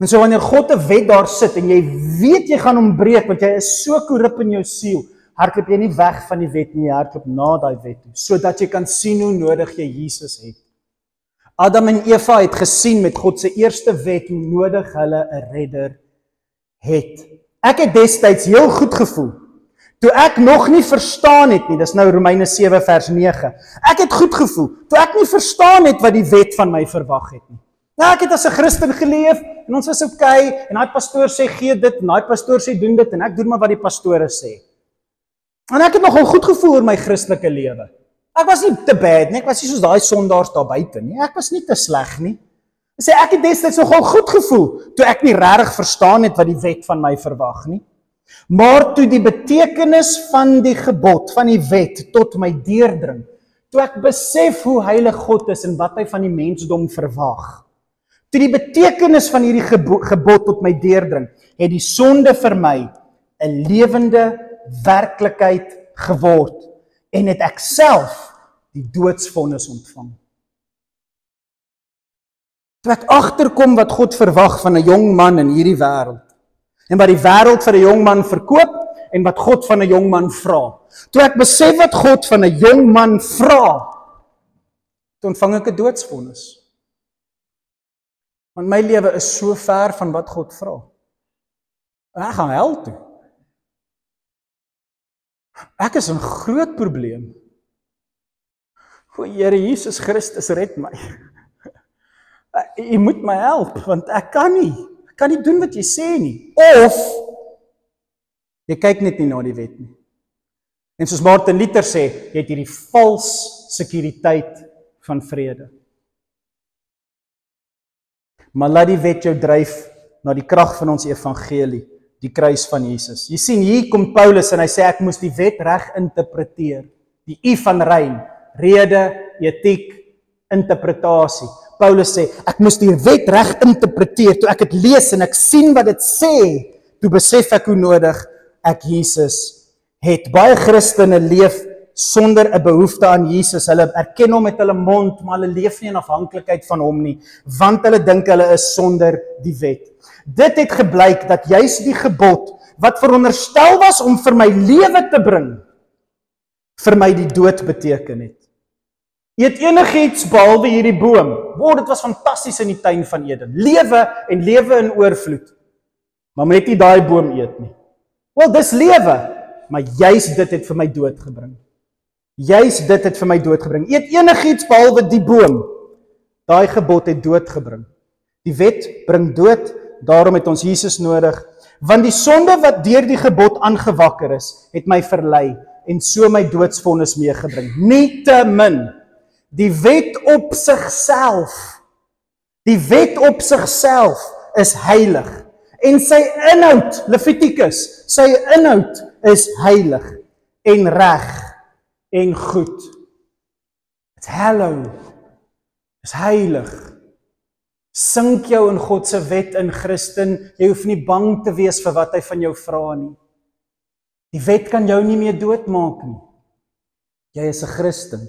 En so wanneer God 'n wet daar sit en jy weet jy gaan hom breek want jy is so korrup in jou siel, hardloop jy nie weg van die wet nie, jy hardloop na daai wet toe, sodat jy kan sien hoe nodig jy Jesus het. Adam en Eva het gesien met God se eerste wet hoe nodig hulle 'n redder het. Ek het destyds heel goed gevoel. Toe ek nog nie verstaan het nie, dis nou Romeine 7 vers 9. Ek het goed gevoel toe ek nie verstaan het wat die wet van my verwag het nie. Nou ek het as 'n Christen geleef en ons was okay en daai pastoor sê gee dit en daai pastoor sê doen dit en ek doen maar wat die pastore sê. En ek het nogal goed gevoel oor my Christelike lewe. Ek was nie te bad nie, ek was nie soos daai sondaars daar buite nie. Ek was nie te sleg nie. Ek het destyds nogal goed gevoel toe ek nie regtig verstaan het wat die wet van my verwag nie. Maar toe die betekenis van die gebod, van die wet tot my deurdring, toe ek besef hoe heilig God is en wat hy van die mensdom verwag, toe die betekenis van hierdie gebod tot my deurdring, het die sonde vir my 'n lewende werklikheid geword en het ek self die doodsvonnis ontvang. Toe ek agterkom wat God verwag van 'n jong man in hierdie wêreld, en wat die wêreld vir 'n jong man verkoop en wat God van 'n jong man vra. Toe ek besef wat God van 'n jong man vra, toe ontvang ek 'n doodsvonnis. Want my lewe is so ver van wat God vra. Ek gaan hel toe. Ek is 'n groot probleem. O Here Jesus Christus, red my. U moet my help, want ek kan nie doen wat jy sê nie. Of, jy kyk net nie na die wet nie. En soos Martin Luther sê, jy het hierdie vals sekuriteit van vrede. Maar laat die wet jou dryf na die krag van ons evangelie, die kruis van Jesus. Jy sien, hier kom Paulus en hy sê, ek moes die wet reg interpreteer. Die I van rein, rede, etiek, interpretasie. Paulus sê, ek moes die wet reg interpreteer, toe ek het lees en ek sien wat dit sê, toe besef ek hoe nodig ek Jesus het. Baie Christene leef sonder 'n behoefte aan Jesus, hulle erken hom met hulle mond, maar hulle leef nie in afhanklikheid van hom nie, want hulle dink hulle is sonder die wet. Dit het gebleik dat juis die gebod, wat veronderstel was om vir my lewe te bring, vir my die dood beteken het. Eet enigiets behalwe hierdie boom. Dit was fantasties in die tuin van Eden. Lewe en lewe in oorvloed. Maar moet net nie daai boom eet nie. Wel, dis lewe, maar juis dit het vir my dood gebring. Juis dit het vir my dood gebring. Eet enigiets behalwe die boom. Daai gebod het dood gebring. Die wet bring dood, daarom het ons Jesus nodig, want die sonde wat deur die gebod aangewakker is, het my verlei en so my doodsvonnis meegebring. Nietemin, die wet op sigself is heilig. En sy inhoud, Levitikus, sy inhoud is heilig en reg en goed. It's hallowed. Is heilig. Sink jou in God se wet in Christen. Jy hoef nie bang te wees vir wat hy van jou vra nie. Die wet kan jou nie meer doodmaak nie. Jy is 'n Christen.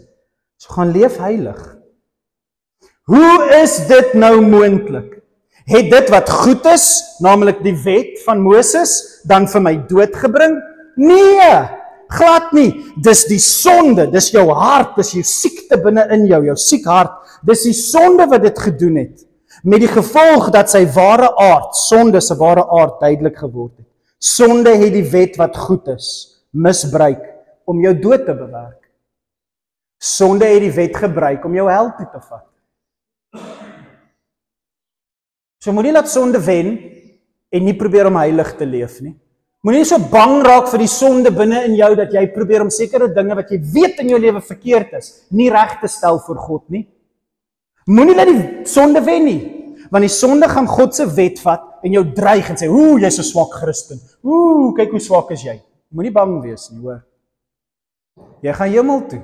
So gaan leef heilig. Hoe is dit nou moontlik? Het dit wat goed is, naamlik die wet van Moses, dan vir my dood gebring? Nee, glad nie. Dis die sonde, dis jou hart, dis jou siekte binne in jou siek hart. Dis die sonde wat dit gedoen het. Met die gevolg dat sy ware aard, sonde se ware aard duidelik geword het. Sonde het die wet wat goed is, misbruik om jou dood te bewerk. Sonde het die wet gebruik om jou hel toe te vat. So moet nie laat sonde wen en nie probeer om heilig te leef nie. Moet nie so bang raak vir die sonde binne in jou dat jy probeer om sekere dinge wat jy weet in jou lewe verkeerd is, nie reg te stel voor God nie. Moenie laat die sonde wen nie, want die sonde gaan God se wet vat en jou dreig en sê, jy's 'n swak Christen. Kyk hoe swak is jy. Moenie bang wees nie, hoor. Jy gaan hemel toe.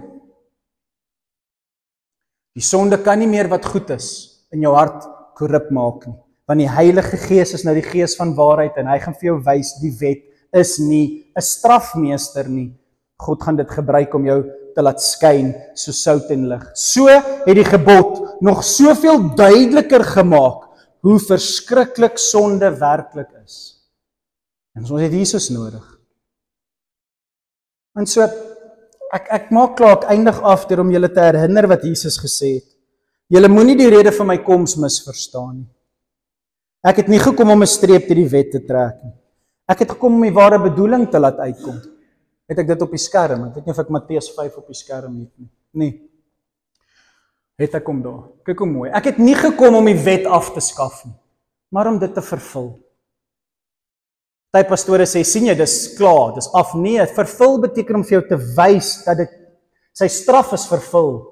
Die sonde kan nie meer wat goed is in jou hart korrup maak nie. Want die Heilige Gees is nou die Gees van waarheid en hy gaan vir jou wys, die wet is nie 'n strafmeester nie. God gaan dit gebruik om jou te laat skyn so sout en lig. So het die gebod nog soveel duideliker gemaak hoe verskriklik sonde werklik is. En ons het Jesus nodig. En so, ek maak klaar, ek eindig af deur om julle te herinner wat Jesus gesê het. Julle moenie die rede van my koms misverstaan nie. Ek het nie gekom om 'n streep deur die wet te trek nie. Ek het gekom om die ware bedoeling te laat uitkom. Het ek dit op die skerm? Ek weet nie of ek Matteus 5 op die skerm het nie. Nee. Het ek hom daar. Kyk hoe mooi. Ek het nie gekom om die wet af te skaf nie, maar om dit te vervul. Party pastore sê, sien jy, dis klaar, dis af. Nee, vervul beteken om vir jou te wys dat dit sy straf is vervul.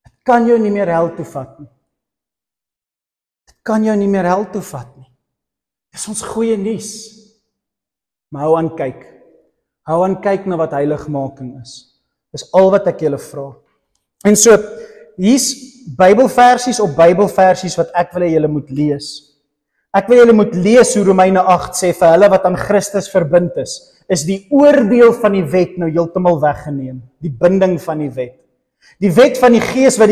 Dit kan jou nie meer hel toe vat nie. Dit kan jou nie meer hel toe vat nie. Dis ons goeie nuus. Maar hou aan kyk. Hou aan kyk na wat heiligmaking is. Dis al wat ek julle vra. En so, hier's Bybelversies op Bybelversies wat ek wil hê julle moet lees. Ek wil julle moet lees hoe Romeine 8 sê, vir hulle wat aan Christus verbind is die oordeel van die wet nou heeltemal weggeneem. Die binding van die wet. Die wet van die Gees wat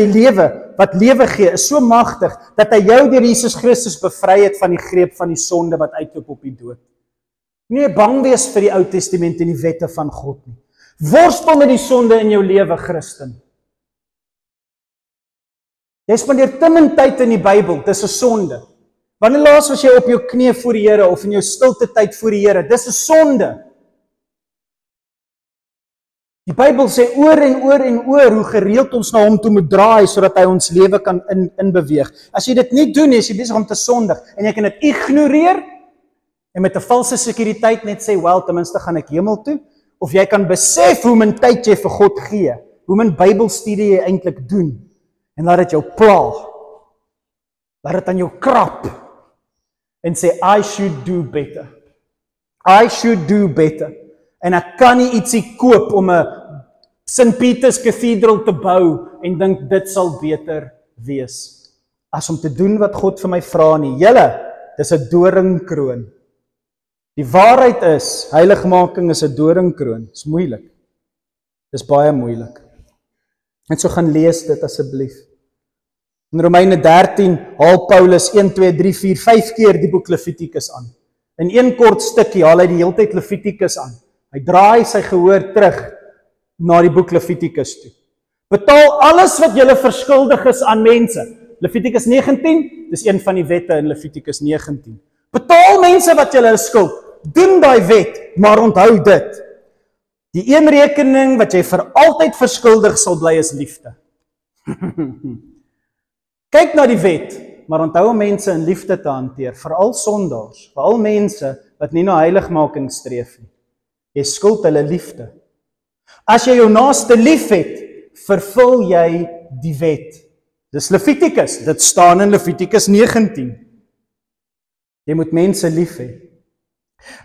lewe gee, is so magtig, dat hy jou deur Jesus Christus bevry het van die greep van die sonde wat uitloop op die dood. Nie bang wees vir die Ou Testament en die wette van God nie. Worstel met die sonde in jou lewe, Christen. Jy spandeer te min tyd in die Bybel, dis 'n sonde. Wanneer laas was jy op jou knie voor die Here of in jou stilte tyd voor die Here? Dis 'n sonde. Die Bybel sê oor en oor en oor hoe gereeld ons na hom toe moet draai sodat hy ons lewe kan inbeweeg. As jy dit nie doen nie, is jy besig om te sondig en jy kan dit ignoreer en met 'n valse sekuriteit net sê, wel, ten minste gaan ek hemel toe, of jy kan besef hoe min tyd jy vir God gee, hoe min Bybelstudie jy eintlik doen, en laat dit jou pla, laat dit aan jou krap, en sê, I should do better. I should do better. En ek kan nie ietsie koop om 'n St. Peter's Cathedral te bou, en dink dit sal beter wees, as om te doen wat God vir my vra nie. Julle, dis 'n doringkroon. Die waarheid is, heiligmaking is 'n doringkroon. Dis moeilik. Dis baie moeilik. En so gaan lees dit asseblief. In Romeine 13 haal Paulus 1, 2, 3, 4, 5 keer die boek Levitikus aan. In een kort stukkie haal hy die hele tyd Levitikus aan. Hy draai sy gehoor terug na die boek Levitikus toe. Betaal alles wat julle verskuldig is aan mense. Levitikus 19, dis een van die wette in Levitikus 19. Betaal mense wat julle is skuld. Doen daai wet, maar onthou dit. Die een rekening wat jy vir altyd verskuldig sal bly is liefde. Kyk na die wet, maar onthou om mense in liefde te hanteer, veral sondaars, veral mense wat nie na heiligmaking streef nie. Jy skuld hulle liefde. As jy jou naaste liefhet, vervul jy die wet. Dis Levitikus, dit staan in Levitikus 19. Jy moet mense lief hê.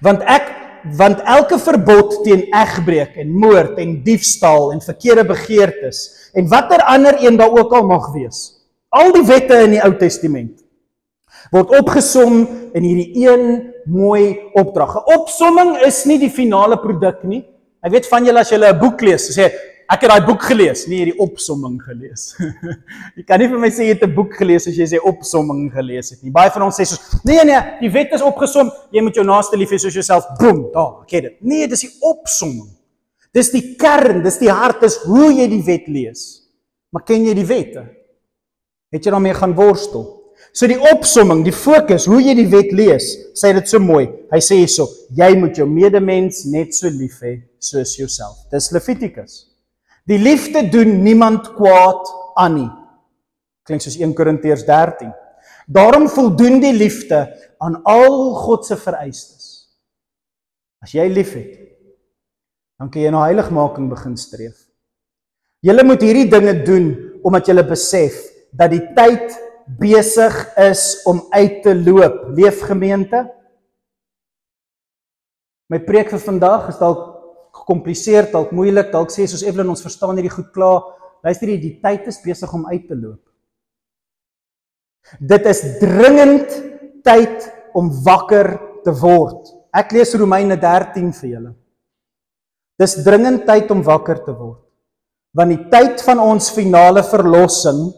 Want elke verbod teen egbreek en moord en diefstal en verkeerde begeertes en watter ander een daar ook al mag wees, al die wette in die Ou Testament, word opgesom in hierdie een mooi opdrag. 'n Opsomming is nie die finale produk nie. Ek weet van julle as julle 'n boek lees, sê ek het daai boek gelees, nie hierdie opsomming gelees. Jy kan nie vir my sê jy het 'n boek gelees as jy sê opsomming gelees het nie. Baie van ons sê soos, nee, die wet is opgesom, jy moet jou naaste lief hê soos jouself. Boom, daar, ek het dit. Nee, dis die opsomming. Dis die kern, dis die hart, dis hoe jy die wet lees. Maar ken jy die wette? Het jy daarmee gaan worstel? So die opsomming, die fokus, hoe jy die wet lees, sê dit so mooi. Hy sê hierso, jy moet jou medemens net so lief hê soos jouself. Dis Levitikus. Die liefde doen niemand kwaad aan nie. Klink soos 1 Korintiërs 13. Daarom voldoen die liefde aan al God se vereistes. As jy lief het, dan kan jy na heiligmaking begin streef. Julle moet hierdie dinge doen omdat julle besef dat die tyd besig is om uit te loop. Leefgemeente. My preek vir vandag is dalk gecompliseerd, dalk moeilik, dalk sê soos Evelyn, ons verstaan hierdie goed klaar. Luister hier, die tyd is besig om uit te loop. Dit is dringend tyd om wakker te word. Ek lees Romeine 13 vir julle. Dis dringend tyd om wakker te word. Want die tyd van ons finale verlossing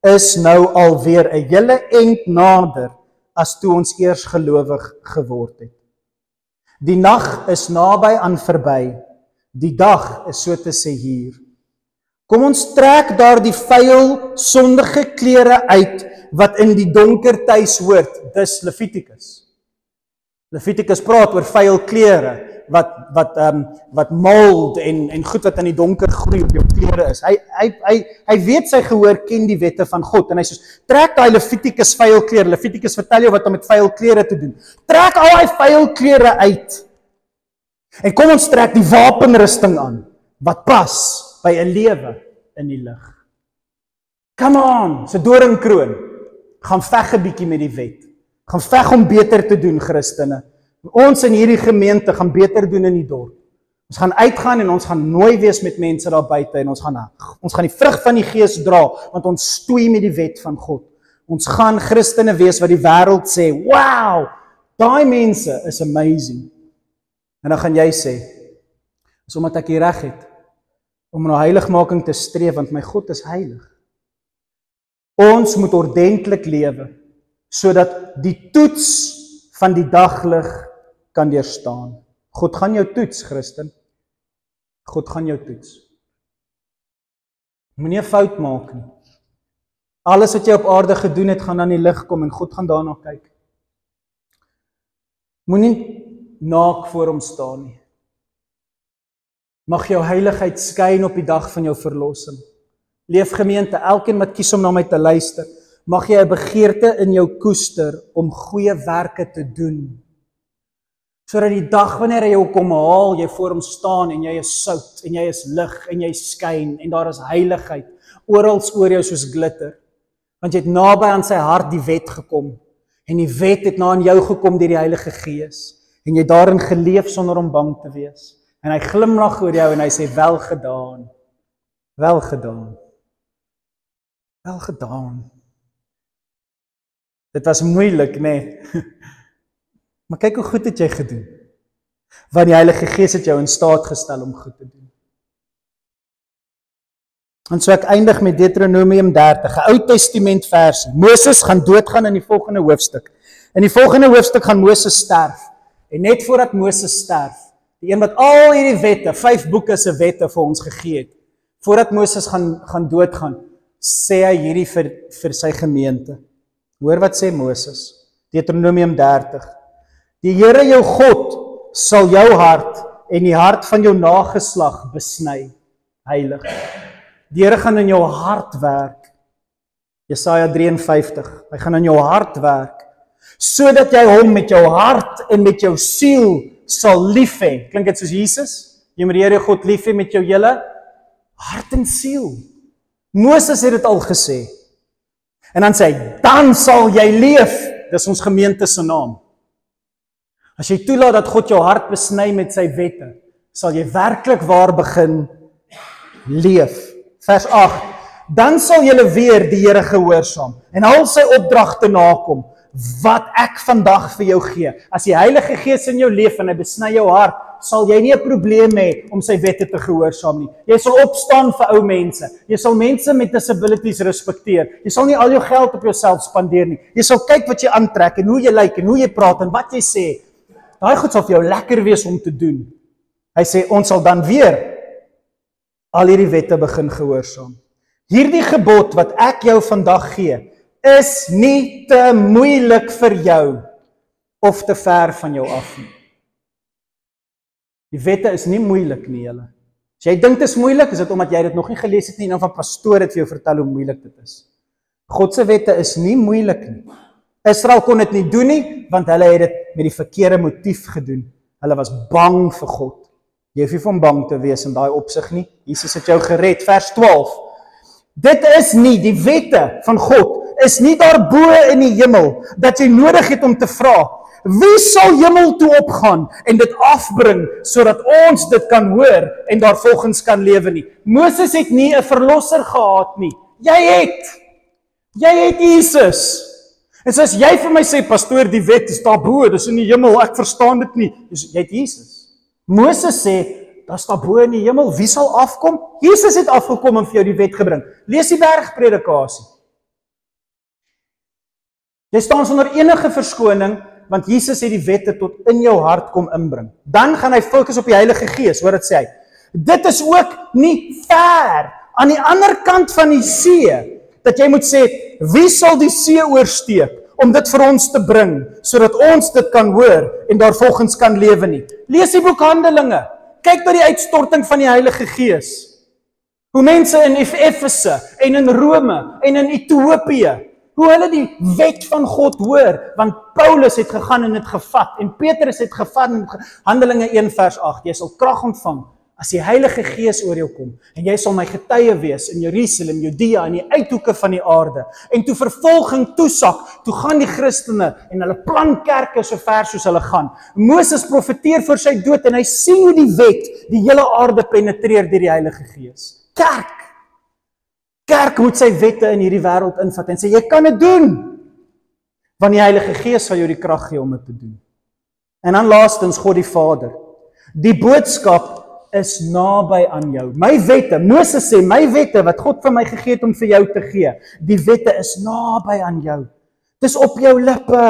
is nou alweer 'n hele ent nader as toe ons eers gelowig geword het. Die nag is naby aan verby, die dag is so te sê hier. Kom ons trek daardie vuil, sondige klere uit, wat in die donker tuis hoort, dis Levitikus. Levitikus praat oor vuil klere, wat mold en goed wat in die donker groei op jou klere is. Hy weet sy gehoor ken die wette van God, en hy sê, trek daai Levitikus vuil klere, Levitikus vertel jou wat om met vuil klere te doen. Trek al die vuil klere uit, en kom ons trek die wapenrusting aan, wat pas by 'n lewe in die lig. Come on, so doringkroon, gaan veg 'n bietjie met die wet, gaan veg om beter te doen, Christene. Ons in hierdie gemeente gaan beter doen in die dorp. Ons gaan uitgaan en ons gaan nooi wees met mense daar buite en ons gaan die vrug van die Gees dra, want ons stoei met die wet van God. Ons gaan Christene wees wat die wêreld sê, wow, daai mense is amazing. En dan gaan jy sê, is omdat ek hier reg het, om na heiligmaking te streef, want my God is heilig. Ons moet ordentlik lewe, sodat die toets van die daglig kan deurstaan. God gaan jou toets, Christen. God gaan jou toets. Moenie 'n fout maak nie. Alles wat jy op aarde gedoen het, gaan aan die lig kom en God gaan daarna kyk. Moenie naak voor hom staan nie. Mag jou heiligheid skyn op die dag van jou verlossing. Leefgemeente, elkeen wat kies om na my te luister, mag jy 'n begeerte in jou koester om goeie werke te doen. Sodat die dag wanneer hy jou kom haal, jy voor hom staan en jy is sout en jy is lig en jy skyn en daar is heiligheid oral oor jou soos glitter. Want jy het naby aan sy hart die wet gekom en die wet het na aan jou gekom deur die Heilige Gees en jy daarin geleef sonder om bang te wees. En hy glimlag oor jou en hy sê, wel gedaan, wel gedaan, wel gedaan. Dit was moeilik, nee. Maar kyk hoe goed het jy gedoen. Want die Heilige Gees het jou in staat gestel om goed te doen. En so ek eindig met Deuteronomium 30, 'n Ou Testament versie. Moses gaan doodgaan in die volgende hoofstuk. In die volgende hoofstuk gaan Moses sterf. En net voordat Moses sterf, die een wat al hierdie wette, 5 boeke se wette vir ons gegee het, Voordat Moses gaan doodgaan, sê hy hierdie vir sy gemeente. Hoor wat sê Moses, Deuteronomium 30. Die Here jou God sal jou hart en die hart van jou nageslag besny, heilig. Die Here gaan in jou hart werk. Jesaja 53, hy gaan in jou hart werk, sodat jy hom met jou hart en met jou siel sal lief hê. Klink dit soos Jesus? Jy moet die Here God lief hê met jou hele hart en siel. Moses het dit al gesê. En dan sê hy, dan sal jy leef. Dis ons gemeente se naam. As jy toelaat dat God jou hart besny met sy wette, sal jy werklik waar begin leef. Vers 8. Dan sal julle weer die Here gehoorsaam en al sy opdragte nakom wat ek vandag vir jou gee. As die Heilige Gees in jou leef en hy besny jou hart, sal jy nie 'n probleem hê om sy wette te gehoorsaam nie. Jy sal opstaan vir ou mense. Jy sal mense met disabilities respekteer. Jy sal nie al jou geld op jouself spandeer nie. Jy sal kyk wat jy aantrek en hoe jy lyk en hoe jy praat en wat jy sê. Daai goed sal vir jou lekker wees om te doen. Hy sê ons sal dan weer al hierdie wette begin gehoorsaam. Hierdie gebod wat ek jou vandag gee, is nie te moeilik vir jou of te ver van jou af nie. Die wette is nie moeilik nie, julle. As jy dink dit is moeilik, is dit omdat jy dit nog nie gelees het nie en dan van pastoor het vir jou vertel hoe moeilik dit is. God se wette is nie moeilik nie. Israel kon dit nie doen nie, want hulle het dit met die verkeerde motief gedoen. Hulle was bang vir God. Jy hoef nie van bang te wees in daai opsig nie. Jesus het jou gered, vers 12. Dit is nie, die wette van God, is nie daarbo in die hemel, dat jy nodig het om te vra, wie sal hemel toe opgaan en dit afbring, sodat ons dit kan hoor en daarvolgens kan lewe nie. Moses het nie 'n verlosser gehad nie. Jy het Jesus. En so as jy vir my sê, pastoor, die wet is daarbo, dis in die hemel, ek verstaan dit nie, dus jy het Jesus. Moses sê, daar staan bo in die hemel, wie sal afkom? Jesus het afgekom en vir jou die wet gebring. Lees die bergpredikasie. Jy staan sonder enige verskoning, want Jesus het die wette tot in jou hart kom inbring. Dan gaan hy fokus op die Heilige Gees, hoor dit sê hy. Dit is ook nie ver, aan die ander kant van die see, dat jy moet sê, wie sal die see oorsteek, om dit vir ons te bring, sodat ons dit kan hoor, en daarvolgens kan lewe nie. Lees die boek Handelinge, kyk na die uitstorting van die Heilige Gees. Hoe mense in Efese, en in Rome, en in Ethiopië, hoe hulle die wet van God hoor, want Paulus het gegaan en het gevat, en Petrus het gevat, en Handelinge 1 vers 8, jy sal krag ontvang, as die Heilige Gees oor jou kom, en jy sal my getuie wees in Jerusalem, Judea, en die uithoeke van die aarde, en toe vervolging toesak, toe gaan die Christene, en hulle plan kerke so ver soos hulle gaan. Moses profeteer vir sy dood, en hy sien hoe die wet, die hele aarde penetreer deur die Heilige Gees. Kerk moet sy wette in hierdie wêreld invat en sê, jy kan dit doen, want die Heilige Gees sal jou die krag gee om dit te doen. En dan laastens God die Vader. Die boodskap is naby aan jou. My wette, Moses sê, my wette wat God vir my gegee het om vir jou te gee, die wette is naby aan jou. Dis op jou lippe,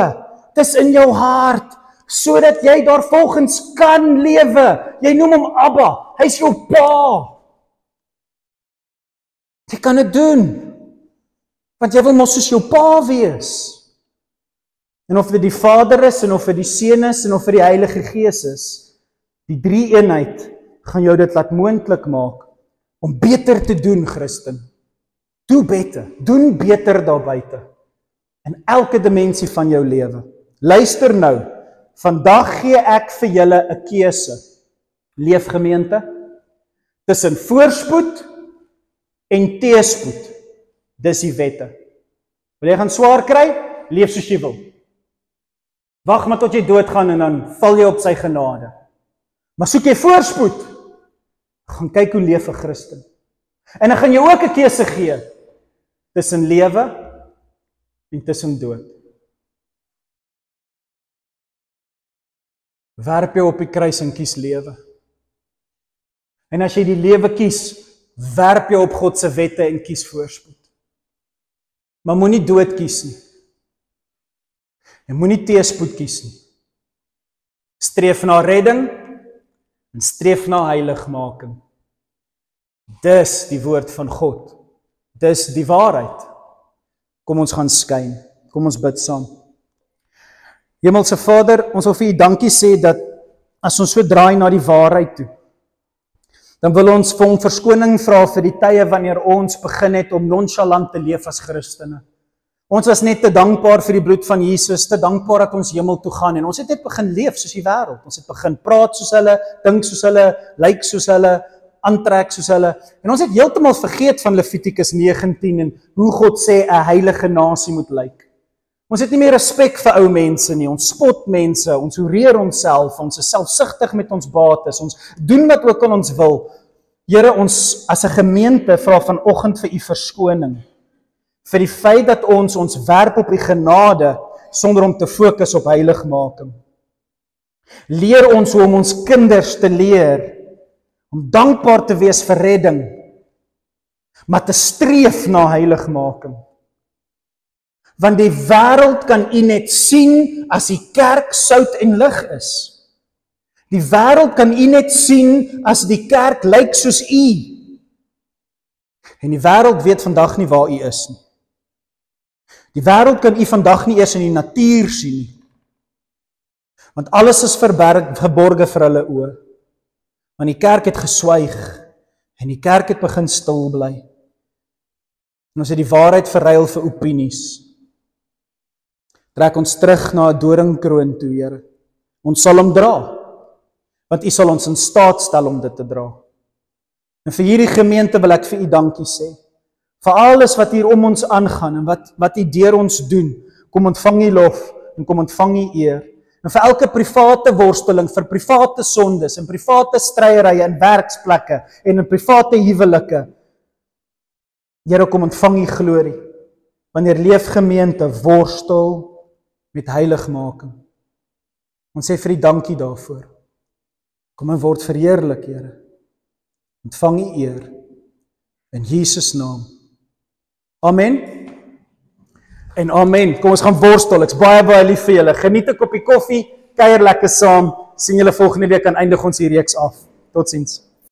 dis in jou hart, sodat jy daarvolgens kan lewe. Jy noem hom Abba, hy's jou pa. Jy kan dit doen, want jy wil mos soos jou pa wees. En of dit die Vader is, en of dit die Seun is, en of dit die Heilige Gees is, die drie eenheid gaan jou dit laat moontlik maak, om beter te doen, Christen. Doen beter daar buite, in elke dimensie van jou lewe. Luister nou, vandag gee ek vir julle 'n keuse, leefgemeente, tussen voorspoed en teespoed. Dis die wette. Wil jy gaan swaar kry? Leef soos jy wil. Wag maar tot jy doodgaan en dan val jy op sy genade. Maar soek jy voorspoed, gaan kyk hoe leef 'n Christen. En dan gaan jy ook 'n keuse gee tussen lewe en tussen dood. Werp jou op die kruis en kies lewe. En as jy die lewe kies, werp jou op God se wette en kies voorspoed. Maar moenie dood kies nie. En moenie teespoed kies nie. Streef na redding en streef na heiligmaking. Dis die woord van God. Dis die waarheid. Kom ons gaan skyn. Kom ons bid saam. Hemelse Vader, ons wil vir U dankie sê dat as ons so draai na die waarheid toe, dan wil ons vir Hom verskoning vra vir die tye wanneer ons begin het om nonchalant te leef as Christene. Ons was net te dankbaar vir die bloed van Jesus, te dankbaar dat ons hemel toe gaan en ons het net begin leef soos die wêreld. Ons het begin praat soos hulle, dink soos hulle, lyk soos hulle, aantrek soos hulle. En ons het heeltemal vergeet van Levitikus 19 en hoe God sê 'n heilige nasie moet lyk. Ons het nie meer respek vir ou mense nie, ons spot mense, ons hoereer onsself, ons is selfsugtig met ons bates, ons doen wat ook al ons wil. Here, ons as 'n gemeente vra vanoggend vir U verskoning, vir die feit dat ons werp op U genade, sonder om te fokus op heiligmaking. Leer ons hoe om ons kinders te leer, om dankbaar te wees vir redding, maar te streef na heiligmaking. Want die wêreld kan U net sien as die kerk sout en lig is. Die wêreld kan U net sien as die kerk lyk soos U. En die wêreld weet vandag nie waar U is nie. Die wêreld kan U vandag nie eers in die natuur sien nie. Want alles is verborge vir hulle oë. Want die kerk het geswyg en die kerk het begin stil bly. En ons het die waarheid verruil vir opinies. Trek ons terug na 'n doringkroon toe, Here. Ons sal hom dra, want U sal ons in staat stel om dit te dra. En vir hierdie gemeente wil ek vir U dankie sê, vir alles wat hier om ons aangaan en wat U deur ons doen. Kom ontvang U lof en kom ontvang U eer. En vir elke private worsteling, vir private sondes en private stryery in werksplekke en in private huwelike. Here, kom ontvang U glorie. Wanneer leefgemeente worstel met heiligmaking. Ons sê vir U dankie daarvoor. Kom en word verheerlik, Here. Ontvang U eer. In Jesus naam. Amen. En amen. Kom ons gaan worstel. Ek's baie lief vir julle. Geniet 'n koppie koffie, kuier lekker saam. Sien julle volgende week, aan eindig ons die reeks af. Totsiens.